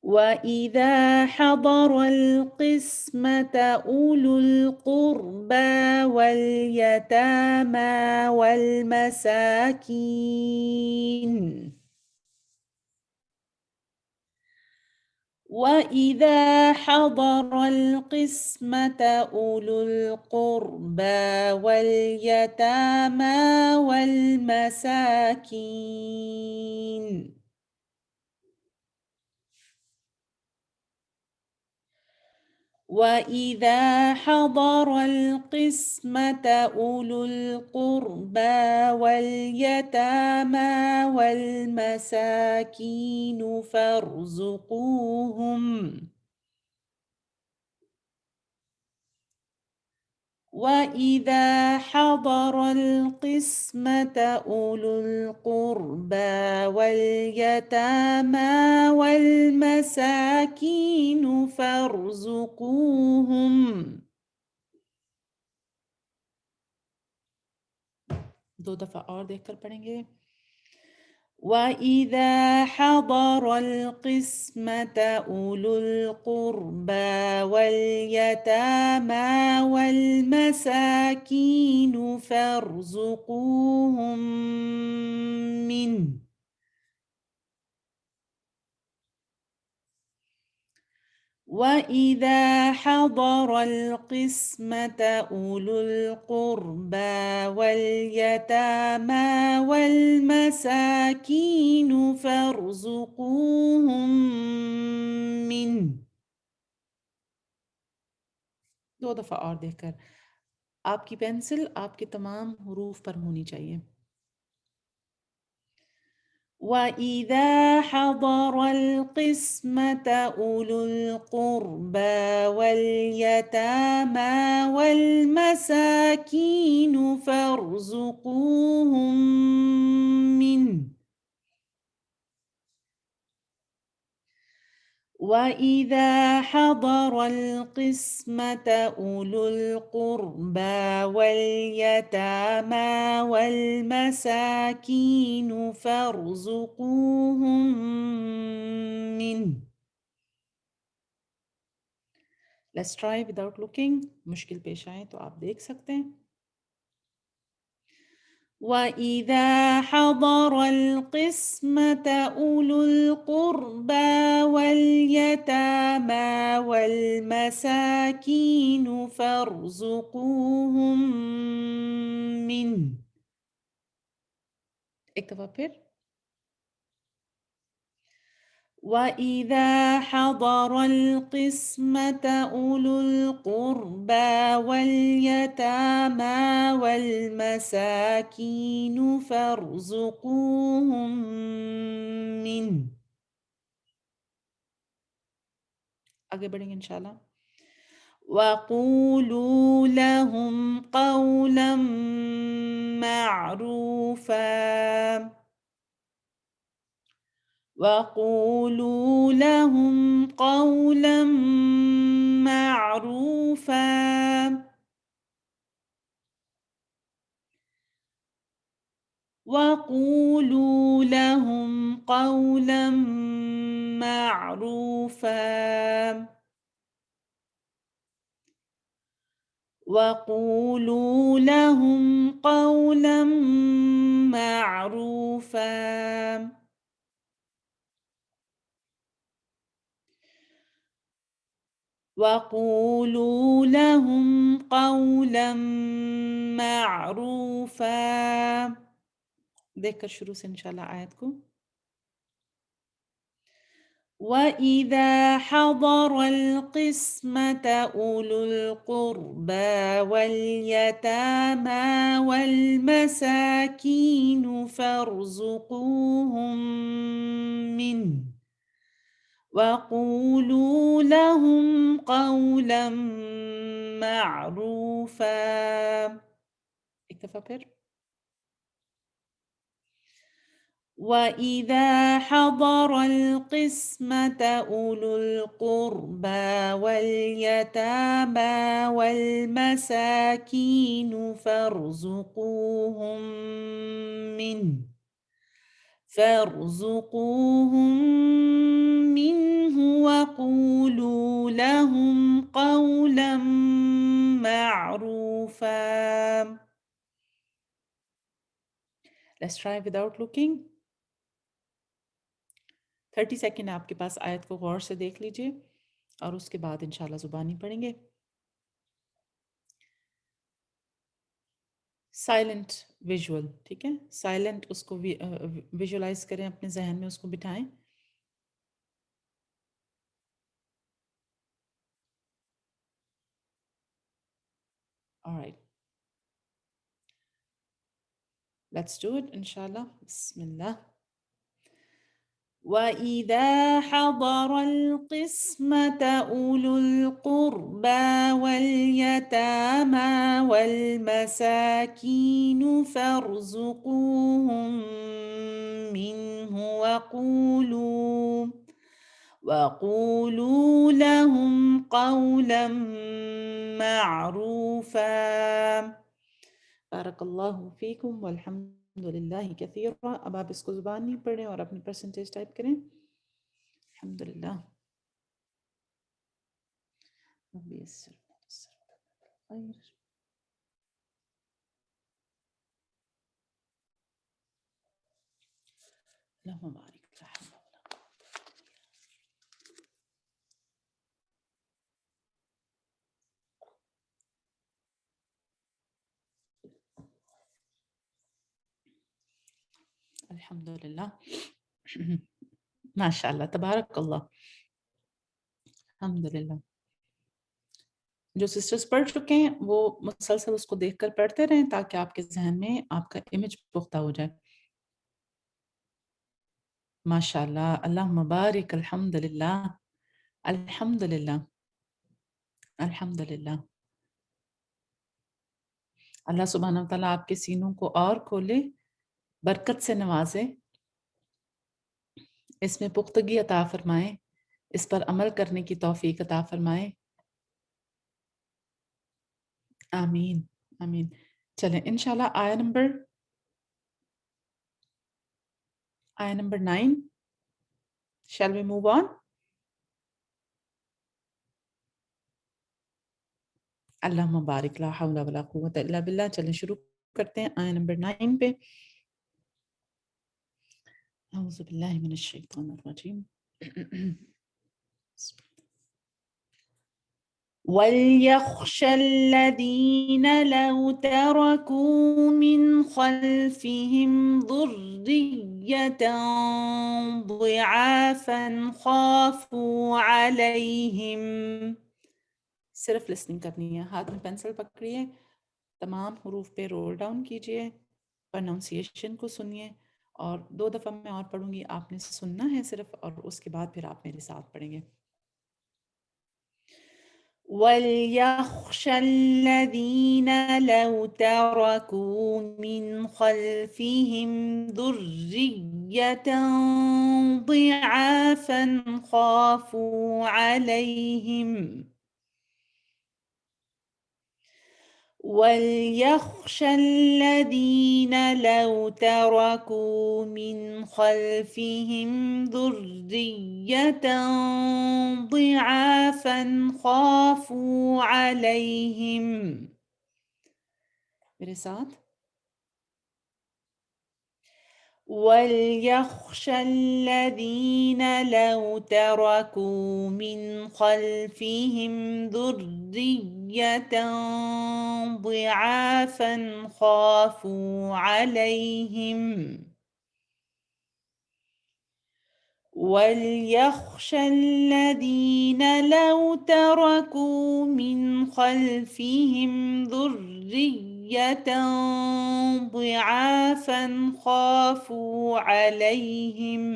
وَإِذَا حَضَرَ الْقِسْمَةَ أُولُو الْقُرْبَى وَالْيَتَامَى وَالْمَسَاكِينُ وَإِذَا حَضَرَ الْقِسْمَةَ أُولُو الْقُرْبَى وَالْيَتَامَى وَالْمَسَاكِينُ وَإِذَا حَضَرَ الْقِسْمَةَ أُولُو الْقُرْبَى وَالْيَتَامَى وَالْمَسَاكِينُ فَارْزُقُوهُمْ وَإِذَا حَضَرَ الْقِسْمَةَ أُولُو الْقُرْبَى وَالْيَتَامَى وَالْمَسَاكِينُ فَارْزُقُوهُمْ. دو دفعہ اور دیکھ کر پڑھیں گے. وَإِذَا حَضَرَ الْقِسْمَةَ أُولُو الْقُرْبَى وَالْيَتَامَى وَالْمَسَاكِينُ فَارْزُقُوهُم مِّنْهُ وَإِذَا حَضَرَ الْقِسْمَةَ أُولُو الْقُرْبَى وَالْيَتَامَى وَالْمَسَاكِينُ فَارْزُقُوهُم مِّنْهُ. دو دفعہ اور دیکھ کر. آپ کی پینسل آپ کے تمام حروف پر ہونی چاہیے. وَإِذَا حَضَرَ الْقِسْمَةَ أُولُو الْقُرْبَى وَالْيَتَامَى وَالْمَسَاكِينُ فَارْزُقُوهُم مِّنْهُ وَإِذَا حَضَرَ الْقِسْمَةَ أُولُو الْقُرْبَى وَالْيَتَامَى وَالْمَسَاكِينُ فَارْزُقُوهُم مِّنْهُ. Let's try without looking. مشکل پیش آئیں تو آپ دیکھ سکتے ہیں. وَإِذَا حَضَرَ الْقِسْمَةَ أُولُو الْقُرْبَى وَالْيَتَامَى وَالْمَسَاكِينُ فَارْزُقُوهُم مِّنْهُ. ایک دفعہ پھر. وَإِذَا حَضَرَ الْقِسْمَةَ أُولُو الْقُرْبَى وَالْيَتَامَى وَالْمَسَاكِينُ فَارْزُقُوهُم مِّنْهُ. آگے بڑھیں گے انشاءاللہ. وَقُولُوا لَهُمْ قَوْلًا مَّعْرُوفًا. وَقُولُوا لَهُمْ قَوْلًا مَّعْرُوفًا. وَقُولُوا لَهُمْ قَوْلًا مَّعْرُوفًا. وَقُولُوا لَهُمْ قَوْلًا مَّعْرُوفًا. وَقُولُوا لَهُمْ قَوْلًا مَّعْرُوفًا. دیکھ کر شروع سے انشاءاللہ آیت کو. وَإِذَا حَضَرَ الْقِسْمَةَ أُولُو الْقُرْبَى وَالْيَتَامَى وَالْمَسَاكِينُ فَارْزُقُوهُم مِّنْهُ وَقُولُوا لَهُمْ قَوْلًا مَّعْرُوفًا. اکتفا پھر. وَإِذَا حَضَرَ الْقِسْمَةَ أُولُو الْقُرْبَى وَالْيَتَامَى وَالْمَسَاكِينُ فَارْزُقُوهُم مِّنْهُ وَقُولُوا لَهُمْ قَوْلًا مَّعْرُوفًا. Let's try without looking. 30 second آپ کے پاس آیت کو غور سے دیکھ لیجئے اور اس کے بعد انشاءاللہ زبانی پڑھیں گے. سائلنٹ ویژول، ٹھیک ہے، سائلنٹ اس کو ویژولائز کریں، اپنے ذہن میں اس کو بٹھائیں. alright, let's do it انشاءاللہ. بسم اللہ. وَإِذَا حَضَرَ الْقِسْمَةَ أُولُو الْقُرْبَى وَالْيَتَامَى وَالْمَسَاكِينُ فَارْزُقُوهُم مِّنْهُ وَقُولُوا لَهُمْ قَوْلًا مَّعْرُوفًا. بارک اللہ فیکم والحمد للہ کثیرا. اب آپ اس کو زبان نہیں پڑھیں اور اپنی پرسنٹیج ٹائپ کریں. الحمدللہ. اللہم بارک. الحمدللہ. ماشاءاللہ تبارک اللہ. الحمدللہ. جو سسٹرز پڑھ چکے ہیں وہ مسلسل اس کو دیکھ کر پڑھتے رہیں تاکہ آپ کے ذہن میں آپ کا امیج پختہ ہو جائے. ماشاءاللہ. اللہم بارک. الحمدللہ. الحمدللہ. الحمدللہ. اللہ سبحانہ وتعالیٰ آپ کے سینوں کو اور کھولے، برکت سے نوازے، اس میں پختگی عطا فرمائے، اس پر عمل کرنے کی توفیق عطا فرمائے. آمین آمین. چلیں انشاءاللہ آیہ number 9. Shall we move on? اللہم بارک. لا حول ولا قوة الا باللہ. چلیں شروع کرتے ہیں آیہ نمبر 9 پہ. اعوذ باللہ من الشیطان الرجیم. وَلْيَخْشَ الَّذِينَ لَوْ تَرَكُوا مِنْ خَلْفِهِمْ ذُرِّيَّةً ضعافا خافوا عليهم. صرف لسننگ کرنی ہے، ہاتھ میں پینسل پکڑیے، تمام حروف پہ رول ڈاؤن کیجئے، پرناؤنسیشن کو سنیے، اور 2 دفعہ میں اور پڑھوں گی، آپ نے سننا ہے صرف، اور اس کے بعد پھر آپ میرے ساتھ پڑھیں گے. وَلْيَخْشَ الَّذِينَ لَوْ تَرَكُوا مِنْ خَلْفِهِمْ ذُرِّيَّةً ضِعَافًا خَافُوا عَلَيْهِمْ. وَلْيَخْشَ الَّذِينَ لَوْ تَرَكُوا مِنْ خَلْفِهِمْ ذُرِّيَّةً ضِعَافًا خَافُوا عَلَيْهِمْ. میرے ساتھ. وَلْيَخْشَ الَّذِينَ لَوْ تَرَكُوا مِنْ خَلْفِهِمْ ذُرِّيَّةً ضِعَافًا خَافُوا عَلَيْهِمْ. وَلْيَخْشَ الَّذِينَ لَوْ تَرَكُوا مِنْ خَلْفِهِمْ ذُرِّيَّةً ضِعَافًا خَافُوا عَلَيْهِمْ.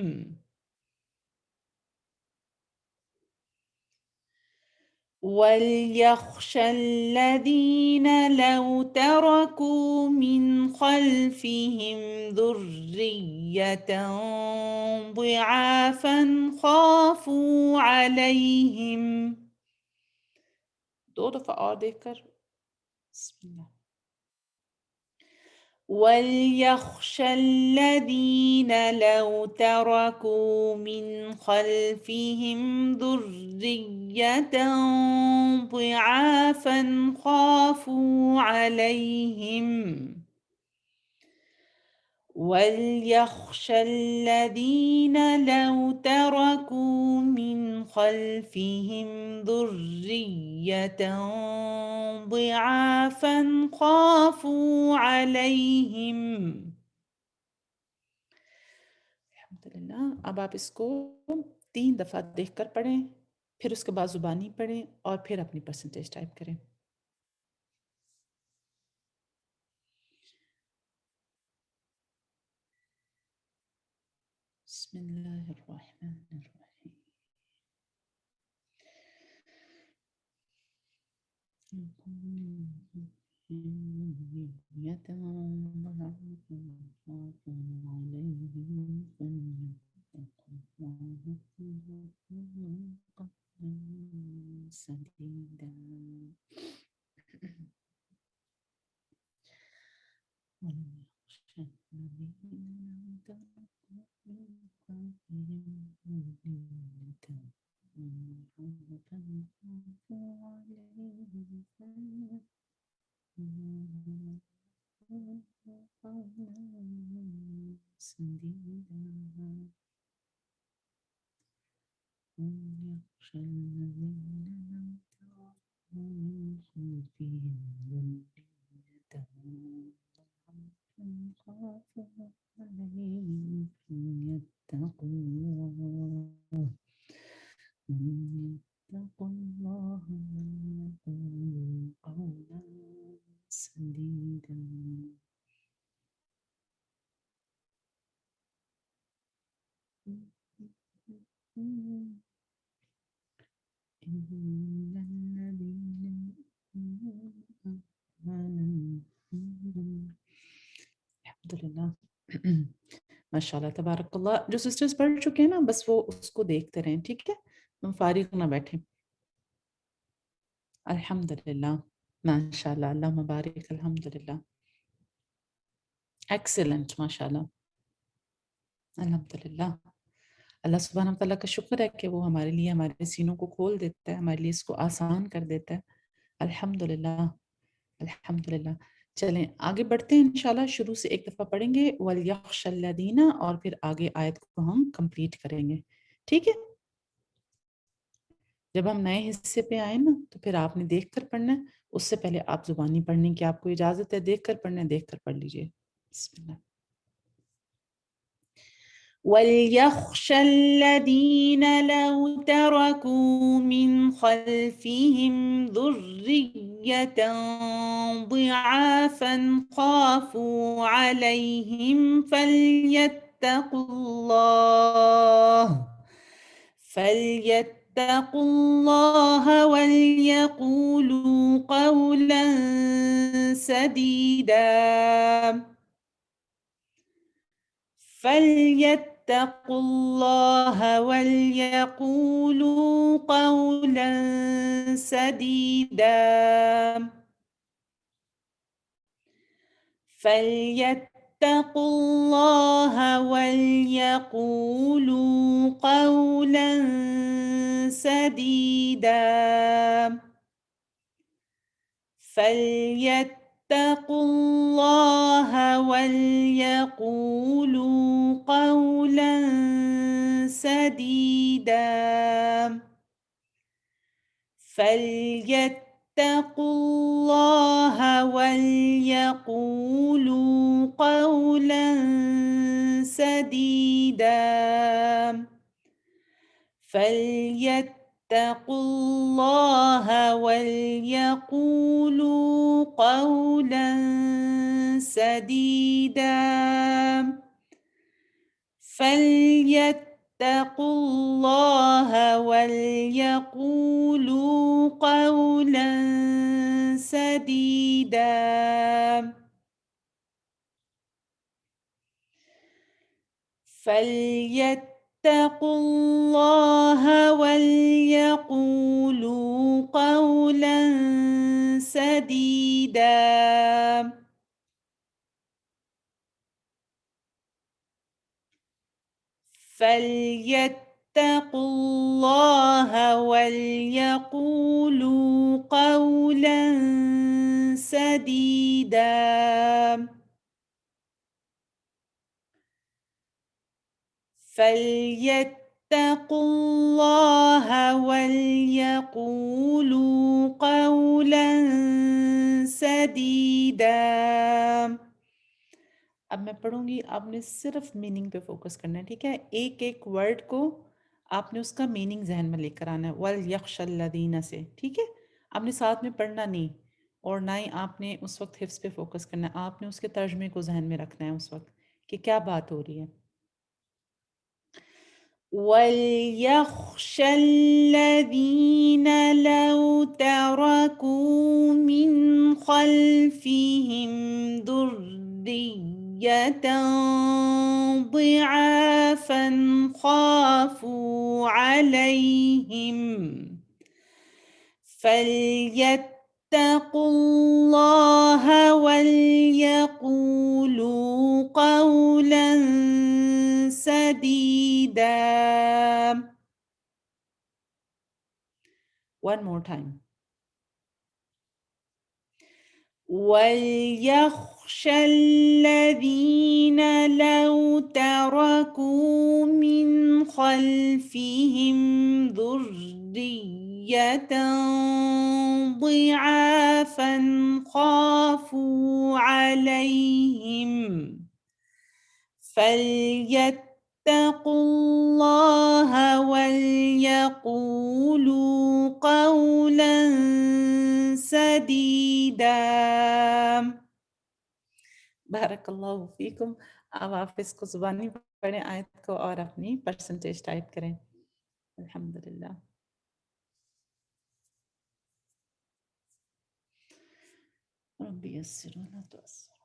وَلْيَخْشَ الَّذِينَ لَوْ تَرَكُوا مِنْ خَلْفِهِمْ ذُرِّيَّةً ضِعَافًا خَافُوا عَلَيْهِمْ. 2 دفعہ اور دیکھ کر. بسم اللہ. وَلْيَخْشَ الَّذِينَ لَوْ تَرَكُوا مِنْ خَلْفِهِمْ ذُرِّيَّةً ضِعَافًا خَافُوا عَلَيْهِمْ. وَلْيَخْشَ الَّذِينَ لَوْ تَرَكُوا مِنْ خَلْفِهِمْ ذُرِّيَّةً ضِعَافًا خَافُوا عَلَيْهِمْ. الحمدللہ. اب آپ اس کو 3 دفعہ دیکھ کر پڑھیں، پھر اس کے بعد زبانی پڑھیں، اور پھر اپنی پرسنٹیج ٹائپ کریں. بسم اللہ الرحمن الرحیم. الحمدللہ. ماشاء اللہ تبارک اللہ. جو سسٹرز پڑھ چکے ہیں نا، بس وہ اس کو دیکھتے رہیں، ٹھیک ہے؟ ہم فارغ نہ بیٹھیں. الحمدللہ. ماشاء اللہ. اللہ مبارک. الحمدللہ. ایکسیلنٹ. ماشاء اللہ. الحمدللہ. اللہ سبحانہ وتعالیٰ کا شکر ہے کہ وہ ہمارے لیے ہمارے سینوں کو کھول دیتا ہے، ہمارے لیے اس کو آسان کر دیتا ہے. الحمدللہ. الحمدللہ. چلیں آگے بڑھتے ہیں انشاءاللہ. شروع سے ایک دفعہ پڑھیں گے وَلْيَخْشَ الَّذِينَ، اور پھر آگے آیت کو ہم کمپلیٹ کریں گے، ٹھیک ہے؟ جب ہم نئے حصے پہ آئیں نا تو پھر آپ نے دیکھ کر پڑھنا ہے. اس سے پہلے آپ زبانی پڑھنے کی آپ کو اجازت ہے. دیکھ کر پڑھنا ہے، دیکھ کر پڑھ لیجئے. بسم اللہ. وَلْيَخْشَ الَّذِينَ لَوْ تَرَكُوا مِنْ خَلْفِهِمْ ذُرِّيَّةً ضِعَافًا خَافُوا عَلَيْهِمْ فَلْيَتَّقُوا اللَّهَ وَلْيَقُولُوا قَوْلًا سَدِيدًا. فَلْيَتَّقُوا اللَّهَ وَلْيَقُولُوا قَوْلًا سَدِيدًا. فَلْيَتَّقُوا اللَّهَ وَلْيَقُولُوا قَوْلًا سَدِيدًا. فَلْيَتَّقُوا اللَّهَ وَلْيَقُولُوا قَوْلًا سَدِيدًا. فَلْيَتَّقُوا اللَّهَ وَلْيَقُولُوا قَوْلًا سَدِيدًا. فَلْيَتَّقُوا اللَّهَ وَلْيَقُولُوا قَوْلًا سَدِيدًا. فَلْيَتَّقُوا اللَّهَ وَلْيَقُولُوا قَوْلًا سَدِيدًا. فَلْيَتَّقُوا اللَّهَ وَلْيَقُولُوا قَوْلًا سَدِيدًا. فَلْيَتَّقُوا اللَّهَ وَلْيَقُولُوا قَوْلًا سَدِيدًا. فَلْيَتَّقُوا اللَّهَ وَلْيَقُولُوا قَوْلًا سَدِيدًا. اب میں پڑھوں گی، آپ نے صرف میننگ پہ فوکس کرنا ہے، ٹھیک ہے؟ ایک ایک ورڈ کو آپ نے اس کا میننگ ذہن میں لے کر آنا ہے، وَلْيَخْشَ الَّذِينَ سے، ٹھیک ہے؟ آپ نے ساتھ میں پڑھنا نہیں، اور نہ ہی آپ نے اس وقت حفظ پہ فوکس کرنا ہے، آپ نے اس کے ترجمے کو ذہن میں رکھنا ہے اس وقت کہ کیا بات ہو رہی ہے۔ وَلْيَخْشَ الَّذِينَ لَوْ تَرَكُوا مِنْ خَلْفِهِمْ ذُرِّيَّةً ضِعَافًا خَافُوا عَلَيْهِمْ فَلْيَتَّقُوا اللَّهَ وَلْيَقُولُوا قَوْلًا سَدِيدًا. One more time. وَلْيَخْشَ الَّذِينَ لَوْ تَرَكُوا مِنْ خَلْفِهِمْ ذُرِّيَّةً ضِعَافًا خَافُوا عَلَيْهِمْ فَلْيَتَّقُوا اللَّهَ وَلْيَقُولُوا قَوْلًا سَدِيدًا. بارک اللہ فیکم. اب آپ اس کو زبانی پڑھیں آیت کو اور اپنی پرسنٹیج ٹائپ کریں. الحمدللہ. ربی یسر ولا تعسر.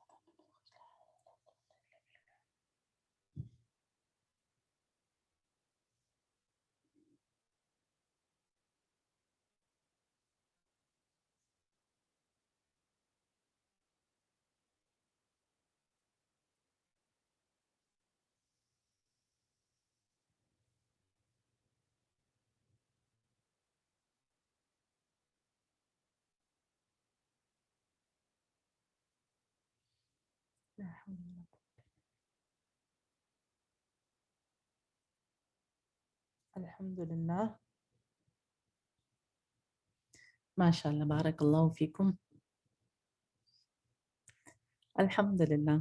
الحمدللہ. ماشاء اللہ، بارک اللہ فیکم. الحمدللہ.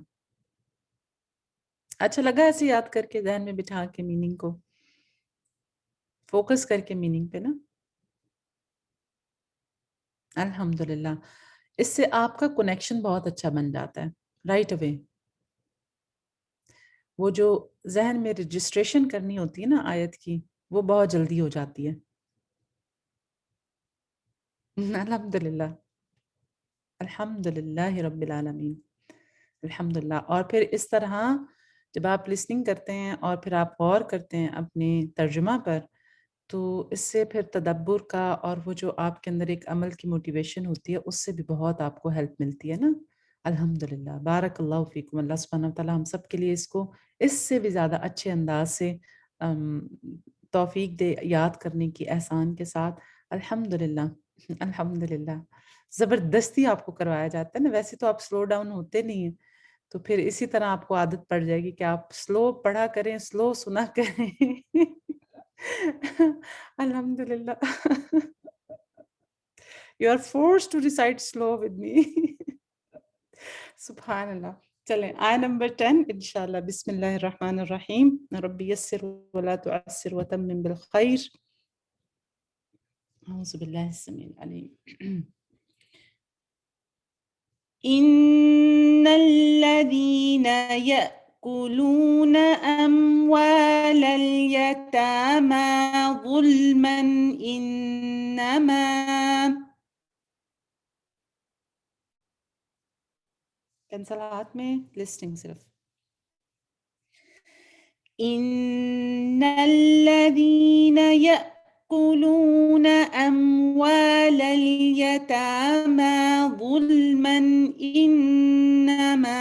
اچھا لگا ایسے یاد کر کے ذہن میں بٹھا کے میننگ کو فوکس کر کے میننگ پہ نا؟ الحمدللہ اس سے آپ کا کنیکشن بہت اچھا بن جاتا ہے رائٹ اوے. وہ جو ذہن میں رجسٹریشن کرنی ہوتی ہے نا آیت کی وہ بہت جلدی ہو جاتی ہے. الحمدللہ الحمدللہ رب العالمین الحمدللہ. اور پھر اس طرح جب آپ لسننگ کرتے ہیں اور پھر آپ غور کرتے ہیں اپنے ترجمہ پر تو اس سے پھر تدبر کا اور وہ جو آپ کے اندر ایک عمل کی موٹیویشن ہوتی ہے اس سے بھی بہت آپ کو ہیلپ ملتی ہے نا. الحمدللہ بارک اللہ فیکم. اللہ سبحانہ وتعالی ہم سب کے لیے اس کو اس سے بھی زیادہ اچھے انداز سے توفیق دے یاد کرنے کی احسان کے ساتھ. الحمدللہ الحمدللہ. زبردستی آپ کو کروایا جاتا ہے نا. ویسے تو آپ سلو ڈاؤن ہوتے نہیں ہیں تو پھر اسی طرح آپ کو عادت پڑ جائے گی کہ آپ سلو پڑھا کریں سلو سنا کریں. الحمدللہ. You are forced to recite slow with me. سبحان اللہ. چلیں آیہ نمبر 10 انشاءاللہ. بسم اللہ الرحمن الرحیم. ربی یسر ولا تعسر وتمم بالخیر. اعوذ باللہ السمیع العلیم. ان الذین يأكلون اموال اليتامى ظلما انما کنسلات میں لسٹنگ صرف. ان الذين يأكلون اموال اليتامى ظلما انما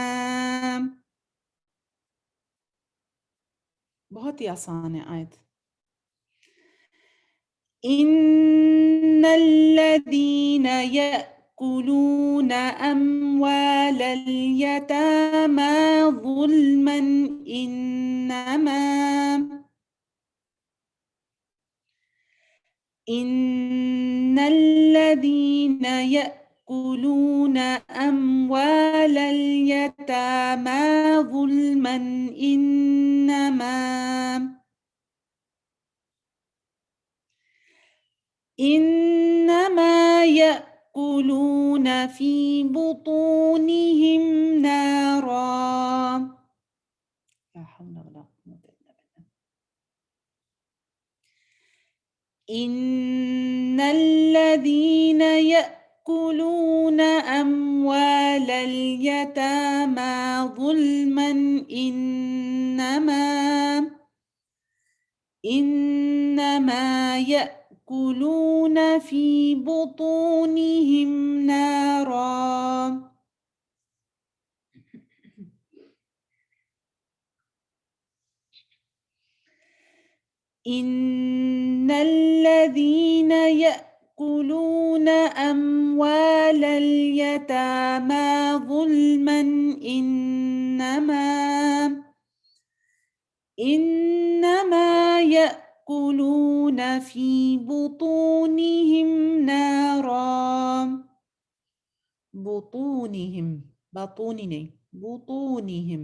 بہت ہی آسان ہے آیت. ان الذين يأكلون اموال اليتامى ظلما ان الذين يأكلون اموال اليتامى ظلما انما يأكلون في بطونهم نارا. لا حول ولا قوة إلا بالله. ان الذين يأكلون اموال اليتامى ظلما انما يأكلون في بطونهم نارا. ان الذين يأكلون اموال اليتامى ظلما انما يأكلون في بطونهم نارا. بطونهم بطوني نہیں بطونهم.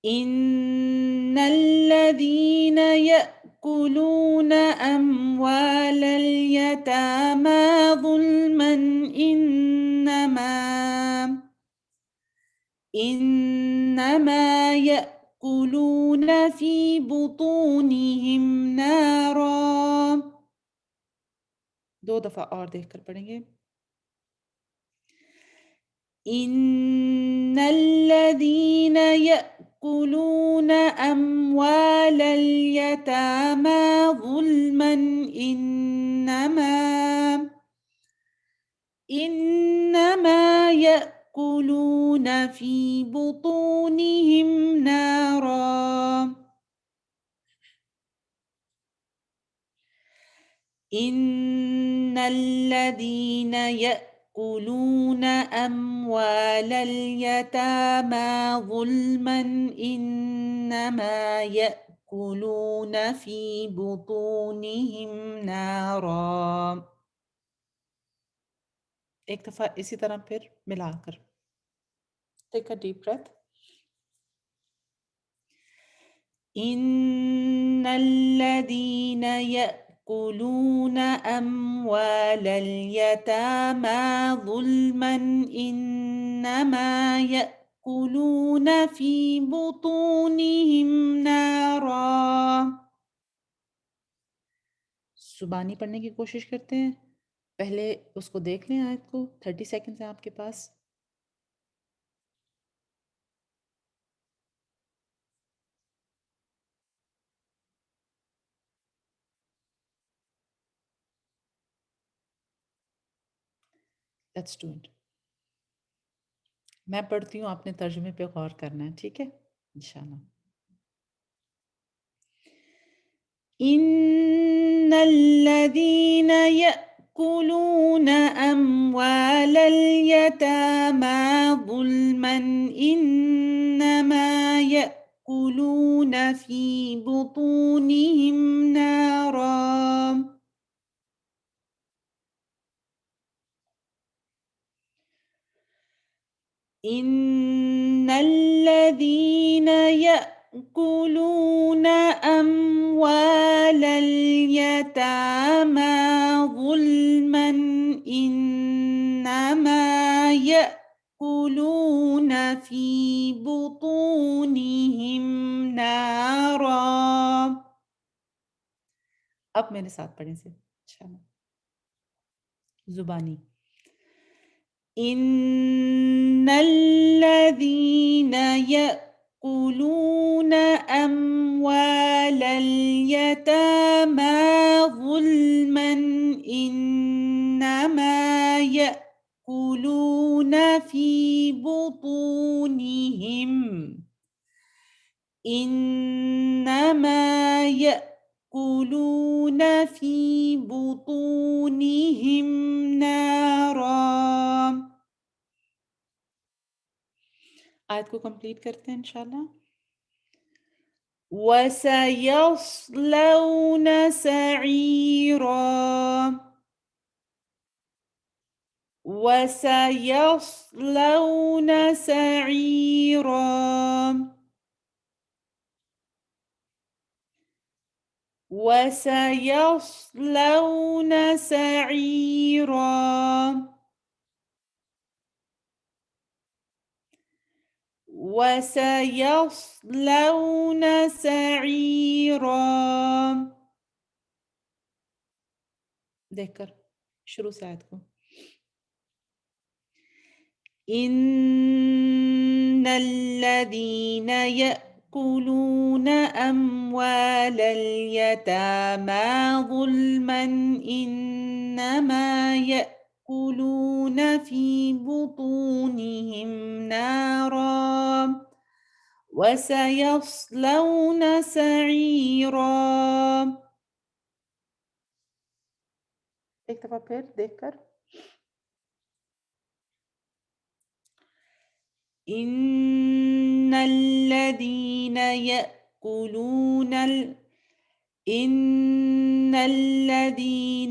ان الذين يأكلون اموال اليتامى ظلما انما يأكلون في بطونهم نارا. 2 دفعہ اور دیکھ کر پڑھیں گے. ان الذين يأكلون اموال اليتامى ظلما انما يأكلون في بطونهم نارا. ان الذين يأكلون اموال اليتامى ظلما انما يأكلون في بطونهم نارا. ایک دفعہ اسی طرح پھر ملا کر Take a deep breath. إن الذين يأكلون أموال اليتامى ظلما إنما يأكلون في بطونهم نارا. زبانی پڑھنے کی کوشش کرتے ہیں. پہلے اس کو دیکھ لیں آیت کو. 30 سیکنڈز ہیں آپ کے پاس. Let's do it. میں پڑھتی ہوں, آپ نے ترجمے پہ غور کرنا ہے, ٹھیک ہے انشاءاللہ. إن الذين يأكلون أموال اليتامى ظلما إنما يأكلون في بطونهم نارا. إن الذين يأكلون أموال اليتامى ظلما إنما يأكلون في بطونهم نارا. اب میرے ساتھ پڑھیں سے انشاءاللہ. زبانی. إن الذين يأكلون أموال اليتامى ظلما إنما يأكلون في بطونهم نارا. آیت کو کمپلیٹ کرتے ہیں انشاءاللہ. وَسَيَصْلَوْنَ سَعِيرًا. وَسَيَصْلَوْنَ سَعِيرًا. وَسَيَصْلَوْنَ سَعِيرًا. وَسَيَصْلَوْنَ سَعِيرًا. دیکھ کر شروع سے آیت کو. إن الذين يأكلون أموال اليتامى ظلما إنما يأكلون في بطونهم نارا وسيصلون سعيرا. ایک دفعہ پھر دیکھ کر. إن الذين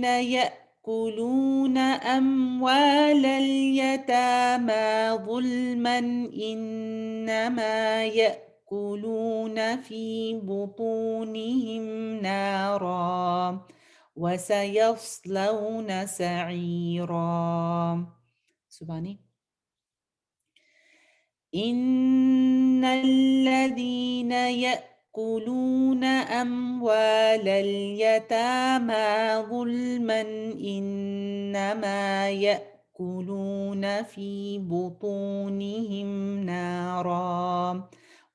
يأكلون أموال اليتامى ظلما إنما يأكلون في بطونهم نارا وسيصلون سعيرا. سبحانی. إن الذين يأكلون أموال اليتامى ظلما إنما يأكلون في بطونهم نارا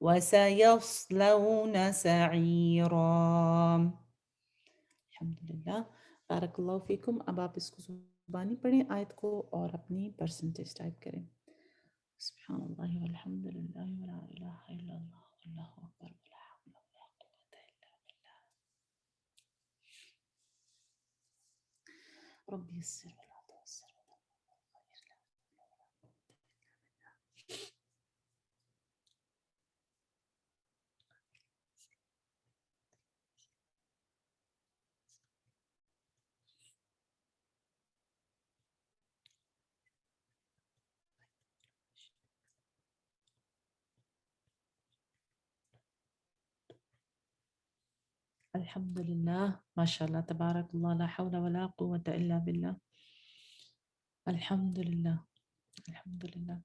وسيصلون سعيرا. الحمدللہ. بارک اللہ فیکم. اب آپ اس کو زبانی پڑھیں آیت کو اور اپنی پرسنٹیج ٹائپ کریں. سبحان اللہ والحمد للہ ولا الہ الا اللہ واللہ اکبر ولا حول ولا قوة الا باللہ. رب یسر ولا تعسر. الحمدللہ، ماشاءاللہ، تبارک اللہ، لا حول ولا قوة الا باللہ، الحمدللہ، الحمدللہ،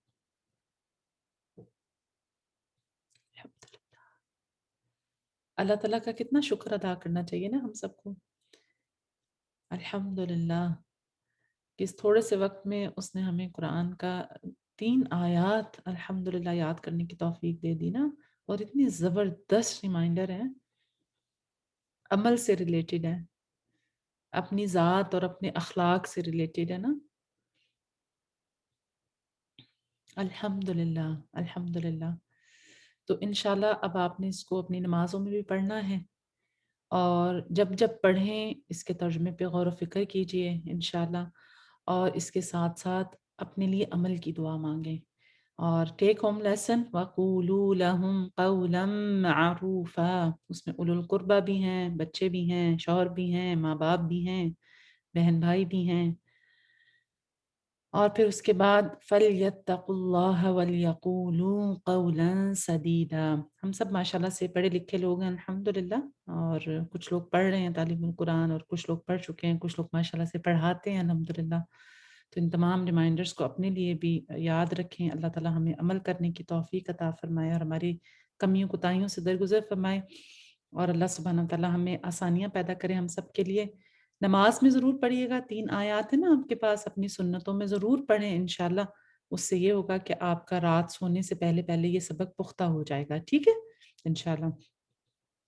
الحمدللہ۔ اللہ تعالیٰ کا کتنا شکر ادا کرنا چاہیے نا ہم سب کو، الحمدللہ، کہ اس تھوڑے سے وقت میں اس نے ہمیں قرآن کا 3 آیات الحمدللہ یاد کرنے کی توفیق دے دی نا، اور اتنی زبردست ریمائنڈر ہیں، عمل سے ریلیٹڈ ہے، اپنی ذات اور اپنے اخلاق سے ریلیٹڈ ہے نا، الحمدللہ، الحمدللہ۔ تو انشاءاللہ اب آپ نے اس کو اپنی نمازوں میں بھی پڑھنا ہے، اور جب جب پڑھیں اس کے ترجمے پہ غور و فکر کیجئے انشاءاللہ، اور اس کے ساتھ ساتھ اپنے لیے عمل کی دعا مانگیں، اور ٹیک ہوم لیسن وَقُولُوا لَهُمْ قَوْلًا مَعْرُوفًا، اس میں اولو القربہ بھی ہیں، بچے بھی ہیں، شوہر بھی ہیں، ماں باپ بھی ہیں، بہن بھائی بھی ہیں، اور پھر اس کے بعد فَلْيَتَّقُوا اللَّهَ وَلْيَقُولُوا قَوْلًا سَدِيدًا۔ ہم سب ماشاءاللہ سے پڑھے لکھے لوگ ہیں الحمدللہ، اور کچھ لوگ پڑھ رہے ہیں تعلیم القرآن، اور کچھ لوگ پڑھ چکے ہیں، کچھ لوگ ماشاءاللہ سے پڑھاتے ہیں الحمدللہ۔ تو ان تمام ریمائنڈرز کو اپنے لیے بھی یاد رکھیں، اللہ تعالیٰ ہمیں عمل کرنے کی توفیق عطا فرمائے، اور ہماری کمیوں کوتاہیوں سے درگزر فرمائے، اور اللہ سبحانہ تعالیٰ ہمیں آسانیاں پیدا کرے ہم سب کے لیے۔ نماز میں ضرور پڑھیے گا، 3 آیات ہیں نا آپ کے پاس، اپنی سنتوں میں ضرور پڑھیں انشاءاللہ، اس سے یہ ہوگا کہ آپ کا رات سونے سے پہلے پہلے یہ سبق پختہ ہو جائے گا، ٹھیک ہے انشاءاللہ۔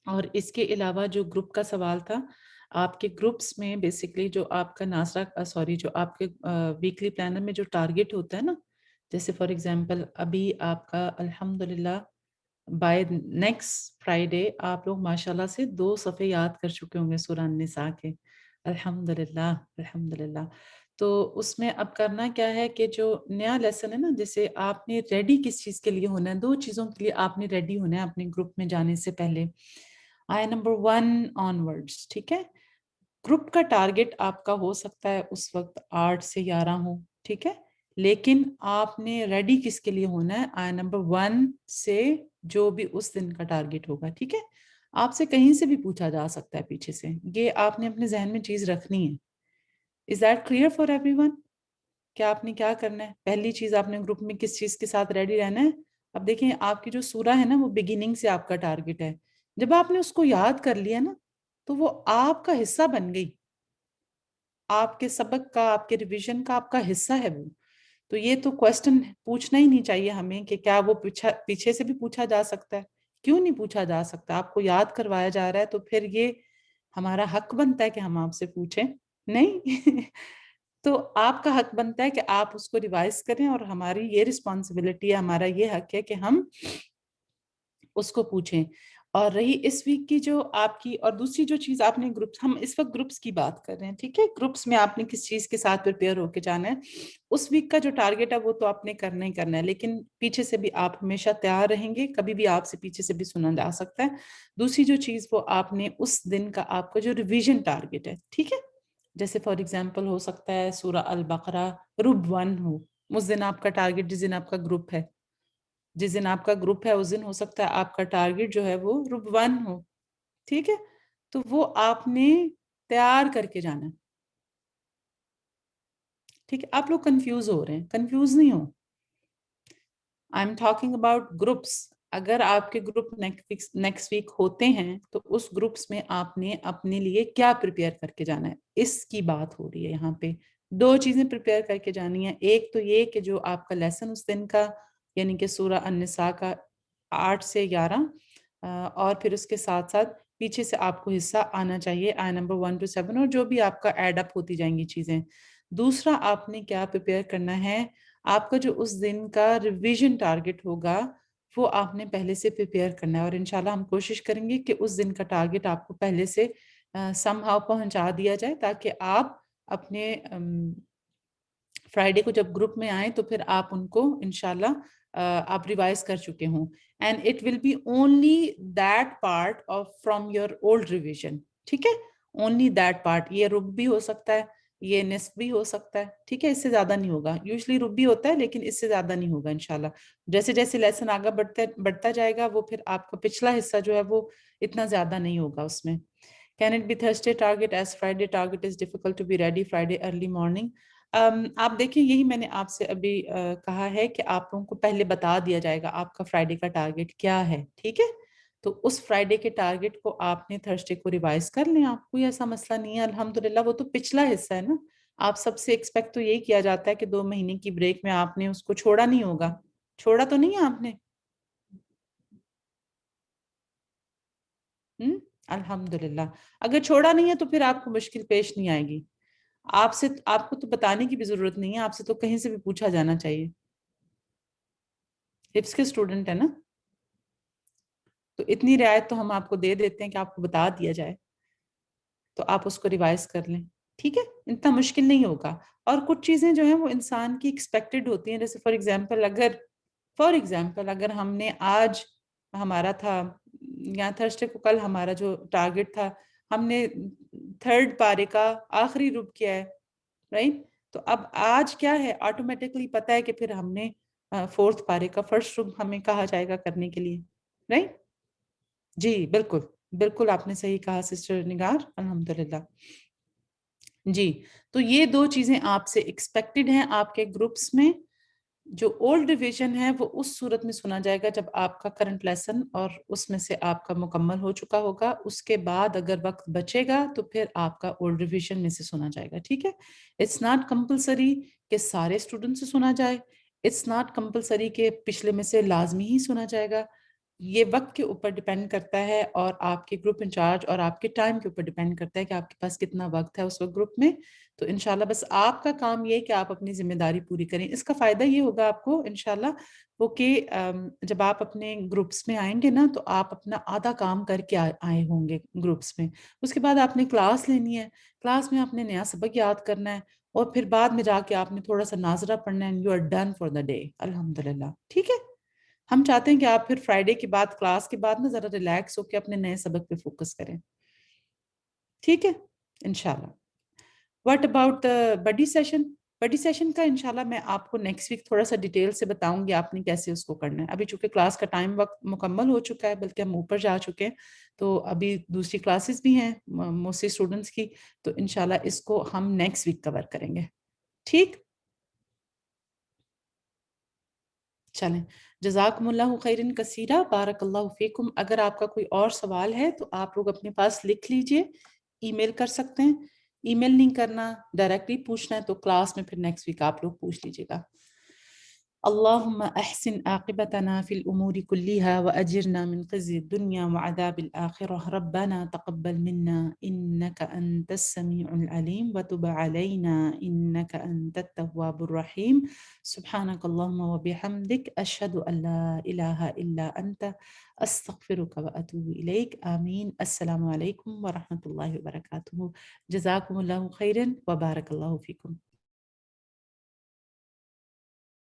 اور اس کے علاوہ جو گروپ کا سوال تھا، آپ کے گروپس میں بیسکلی جو آپ کا جو آپ کے ویکلی پلانر میں جو ٹارگٹ ہوتا ہے نا، جیسے فار ایگزامپل ابھی آپ کا الحمدللہ بائی نیکسٹ فرائیڈے آپ لوگ ماشاءاللہ سے 2 صفحے یاد کر چکے ہوں گے سورہ النساء کے، الحمدللہ، الحمدللہ۔ تو اس میں اب کرنا کیا ہے کہ جو نیا لیسن ہے نا، جیسے آپ نے ریڈی کس چیز کے لیے ہونا ہے، 2 چیزوں کے لیے آپ نے ریڈی ہونا ہے اپنے گروپ میں جانے سے پہلے، آیا نمبر 1 آنورڈز، ٹھیک ہے، گروپ کا ٹارگٹ آپ کا ہو سکتا ہے اس وقت 8 سے 11 ہو، ٹھیک ہے، لیکن آپ نے ریڈی کس کے لیے ہونا ہے، آیا نمبر 1 سے جو بھی اس دن کا ٹارگٹ ہوگا، ٹھیک ہے، آپ سے کہیں سے بھی پوچھا جا سکتا ہے پیچھے سے، یہ آپ نے اپنے ذہن میں چیز رکھنی ہے۔ Is that clear for everyone؟ کیا آپ نے کیا کرنا ہے؟ پہلی چیز آپ نے گروپ میں کس چیز کے ساتھ ریڈی رہنا ہے؟ اب دیکھیں آپ کی جو سورہ ہے نا وہ بگننگ سے آپ کا ٹارگٹ ہے، جب آپ نے اس کو یاد کر لیا نا تو وہ آپ کا حصہ بن گئی، آپ کے سبق کا، آپ کے ریویژن کا آپ کا حصہ ہے وہ۔ تو یہ تو کوسچن پوچھنا ہی نہیں چاہیے ہمیں کہ کیا وہ پیچھے سے بھی پوچھا جا سکتا ہے، کیوں نہیں پوچھا جا سکتا، آپ کو یاد کروایا جا رہا ہے تو پھر یہ ہمارا حق بنتا ہے کہ ہم آپ سے پوچھیں، نہیں؟ تو آپ کا حق بنتا ہے کہ آپ اس کو ریوائز کریں، اور ہماری یہ رسپانسبلٹی ہے، ہمارا یہ حق ہے کہ ہم اس کو پوچھیں۔ اور رہی اس ویک کی جو آپ کی، اور دوسری جو چیز آپ نے گروپس، ہم اس وقت گروپس کی بات کر رہے ہیں، ٹھیک ہے، گروپس میں آپ نے کس چیز کے ساتھ پریپیئر ہو کے جانا ہے، اس ویک کا جو ٹارگٹ ہے وہ تو آپ نے کرنا ہی کرنا ہے، لیکن پیچھے سے بھی آپ ہمیشہ تیار رہیں گے، کبھی بھی آپ سے پیچھے سے بھی سنا جا سکتا ہے۔ دوسری جو چیز وہ آپ نے اس دن کا آپ کا جو ریویژن ٹارگٹ ہے، ٹھیک ہے، جیسے فار ایگزامپل ہو سکتا ہے سورہ البقرہ رب 1 ہو، اس دن آپ کا ٹارگٹ، جس دن آپ کا گروپ ہے، جس دن آپ کا گروپ ہے اس دن ہو سکتا ہے آپ کا ٹارگٹ جو ہے وہ رب 1 ہو، ٹھیک ہے، تو وہ آپ نے تیار کر کے جانا ہے، ٹھیک ہے، آپ لوگ کنفیوز ہو رہے ہیں، کنفیوز نہیں ہو، I am talking about groups, اگر آپ کے گروپ نیکسٹ ویک ہوتے ہیں تو اس گروپس میں آپ نے اپنے لیے کیا پریپیئر کر کے جانا ہے، اس کی بات ہو رہی ہے یہاں پہ، 2 چیزیں پریپیئر کر کے جانی ہے، ایک تو یہ کہ جو آپ کا لیسن اس دن کا، یعنی کہ سورہ النساء کا 8 سے 11، اور پھر اس کے ساتھ ساتھ پیچھے سے آپ کو حصہ آنا چاہیے، آیا نمبر 1 to 7، اور جو بھی آپ کا ایڈ اپ ہوتی جائیں گی چیزیں۔ دوسرا آپ نے کیا پریپیئر کرنا ہے، آپ کا جو اس دن کا ریویژن ٹارگٹ ہوگا وہ آپ نے پہلے سے پریپیئر کرنا ہے، اور انشاءاللہ ہم کوشش کریں گے کہ اس دن کا ٹارگٹ آپ کو پہلے سے سم ہاؤ پہنچا دیا جائے، تاکہ آپ اپنے فرائیڈے کو جب گروپ میں آئیں تو پھر آپ ان کو انشاءاللہ آپ ریوائز کر چکے ہوں، and it will be only that part of from your old revision, ٹھیک ہے، اونلی دیٹ پارٹ، یہ رب بھی ہو سکتا ہے، یہ نصف بھی ہو سکتا ہے، ٹھیک ہے، اس سے زیادہ نہیں ہوگا، یوزلی رب بھی ہوتا ہے لیکن اس سے زیادہ نہیں ہوگا انشاءاللہ، جیسے جیسے لیسن آگے بڑھتا جائے گا وہ پھر آپ کا پچھلا حصہ جو ہے وہ اتنا زیادہ نہیں ہوگا اس میں۔ Can it be Thursday target as Friday target is difficult to be ready Friday early morning? آپ دیکھیں یہی میں نے آپ سے ابھی کہا ہے کہ آپ لوگوں کو پہلے بتا دیا جائے گا آپ کا فرائیڈے کا ٹارگٹ کیا ہے، ٹھیک ہے؟ تو اس فرائیڈے کے ٹارگٹ کو آپ نے تھرسڈے کو ریوائز کر لیں، آپ کوئی ایسا مسئلہ نہیں ہے الحمدللہ، وہ تو پچھلا حصہ ہے نا، آپ سب سے ایکسپیکٹ تو یہی کیا جاتا ہے کہ 2 مہینے کی بریک میں آپ نے اس کو چھوڑا نہیں ہوگا، چھوڑا تو نہیں ہے آپ نے؟ الحمدللہ، اگر چھوڑا نہیں ہے تو پھر آپ کو مشکل پیش نہیں آئے گی، آپ کو تو بتانے کی بھی ضرورت نہیں ہے، آپ سے تو کہیں سے بھی پوچھا جانا چاہیے، حفظ کے اسٹوڈنٹ ہے نا، تو اتنی رعایت تو ہم آپ کو دے دیتے ہیں کہ آپ کو بتا دیا جائے تو آپ اس کو ریوائز کر لیں، ٹھیک ہے؟ اتنا مشکل نہیں ہوگا، اور کچھ چیزیں جو ہیں وہ انسان کی ایکسپیکٹڈ ہوتی ہیں، جیسے فار ایگزامپل اگر ہم نے آج ہمارا تھا یا تھرسڈے کو کل ہمارا جو ٹارگٹ تھا ہم نے 3rd پارے کا آخری رب کیا ہے، رائٹ؟ تو اب آج کیا ہے آٹومیٹکلی پتہ ہے کہ پھر ہم نے 4th پارے کا فرسٹ رب ہمیں کہا جائے گا کرنے کے لیے، رائٹ؟ جی بالکل بالکل آپ نے صحیح کہا سسٹر نگار، الحمدللہ۔ جی تو یہ 2 چیزیں آپ سے ایکسپیکٹڈ ہیں آپ کے گروپس میں، جو اولڈ ریویژن ہے وہ اس صورت میں سنا جائے گا جب آپ کا کرنٹ لیسن اور اس میں سے آپ کا مکمل ہو چکا ہوگا، اس کے بعد اگر وقت بچے گا تو پھر آپ کا اولڈ ریویژن میں سے سنا جائے گا، ٹھیک ہے؟ اٹس ناٹ کمپلسری کہ سارے اسٹوڈنٹ سے سنا جائے، اٹس ناٹ کمپلسری کہ پچھلے میں سے لازمی ہی سنا جائے گا، یہ وقت کے اوپر ڈیپینڈ کرتا ہے اور آپ کے گروپ انچارج اور آپ کے ٹائم کے اوپر ڈیپینڈ کرتا ہے کہ آپ کے پاس کتنا وقت ہے اس وقت گروپ میں، تو انشاءاللہ بس آپ کا کام یہ ہے کہ آپ اپنی ذمہ داری پوری کریں۔ اس کا فائدہ یہ ہوگا آپ کو انشاءاللہ وہ کہ جب آپ اپنے گروپس میں آئیں گے نا تو آپ اپنا آدھا کام کر کے آئے ہوں گے گروپس میں، اس کے بعد آپ نے کلاس لینی ہے، کلاس میں آپ نے نیا سبق یاد کرنا ہے اور پھر بعد میں جا کے آپ نے تھوڑا سا ناظرہ پڑھنا ہے، you are done for the day, الحمدللہ، ٹھیک ہے؟ ہم چاہتے ہیں کہ آپ پھر فرائیڈے کے بعد کلاس کے بعد نا ذرا ریلیکس ہو کے اپنے نئے سبق پہ فوکس کریں، ٹھیک ہے؟ انشاءاللہ۔ What about buddy session? Buddy session کا انشاءاللہ میں آپ کو نیکسٹ ویک تھوڑا سا ڈیٹیل سے بتاؤں گی آپ نے کیسے اس کو کرنا ہے، ابھی چونکہ کلاس کا ٹائم وقت مکمل ہو چکا ہے بلکہ ہم اوپر جا چکے ہیں، تو ابھی دوسری کلاسز بھی ہیں موسٹلی اسٹوڈنٹس کی، تو انشاءاللہ اس کو ہم نیکسٹ ویک کور کریں گے، ٹھیک؟ چلیں، جزاکم اللہ خیرن کثیرہ، بارک اللہ فیکم۔ اگر آپ کا کوئی اور سوال ہے تو آپ لوگ اپنے پاس لکھ لیجئے، ای میل کر سکتے ہیں، ای میل نہیں کرنا، ڈائریکٹلی پوچھنا ہے تو کلاس میں پھر نیکسٹ ویک آپ لوگ پوچھ لیجئے گا۔ اللهم أحسن عاقبتنا في الأمور كلها وأجرنا من خزي الدنيا وعذاب الآخرة، ربنا تقبل منا إنك أنت السميع العليم وتب علينا إنك أنت التواب الرحيم، سبحانك اللهم وبحمدك أشهد أن لا إله إلا أنت أستغفرك وأتوب إليك، آمين۔ السلام عليكم ورحمة الله وبركاته، جزاكم الله خيرا وبارك الله فيكم۔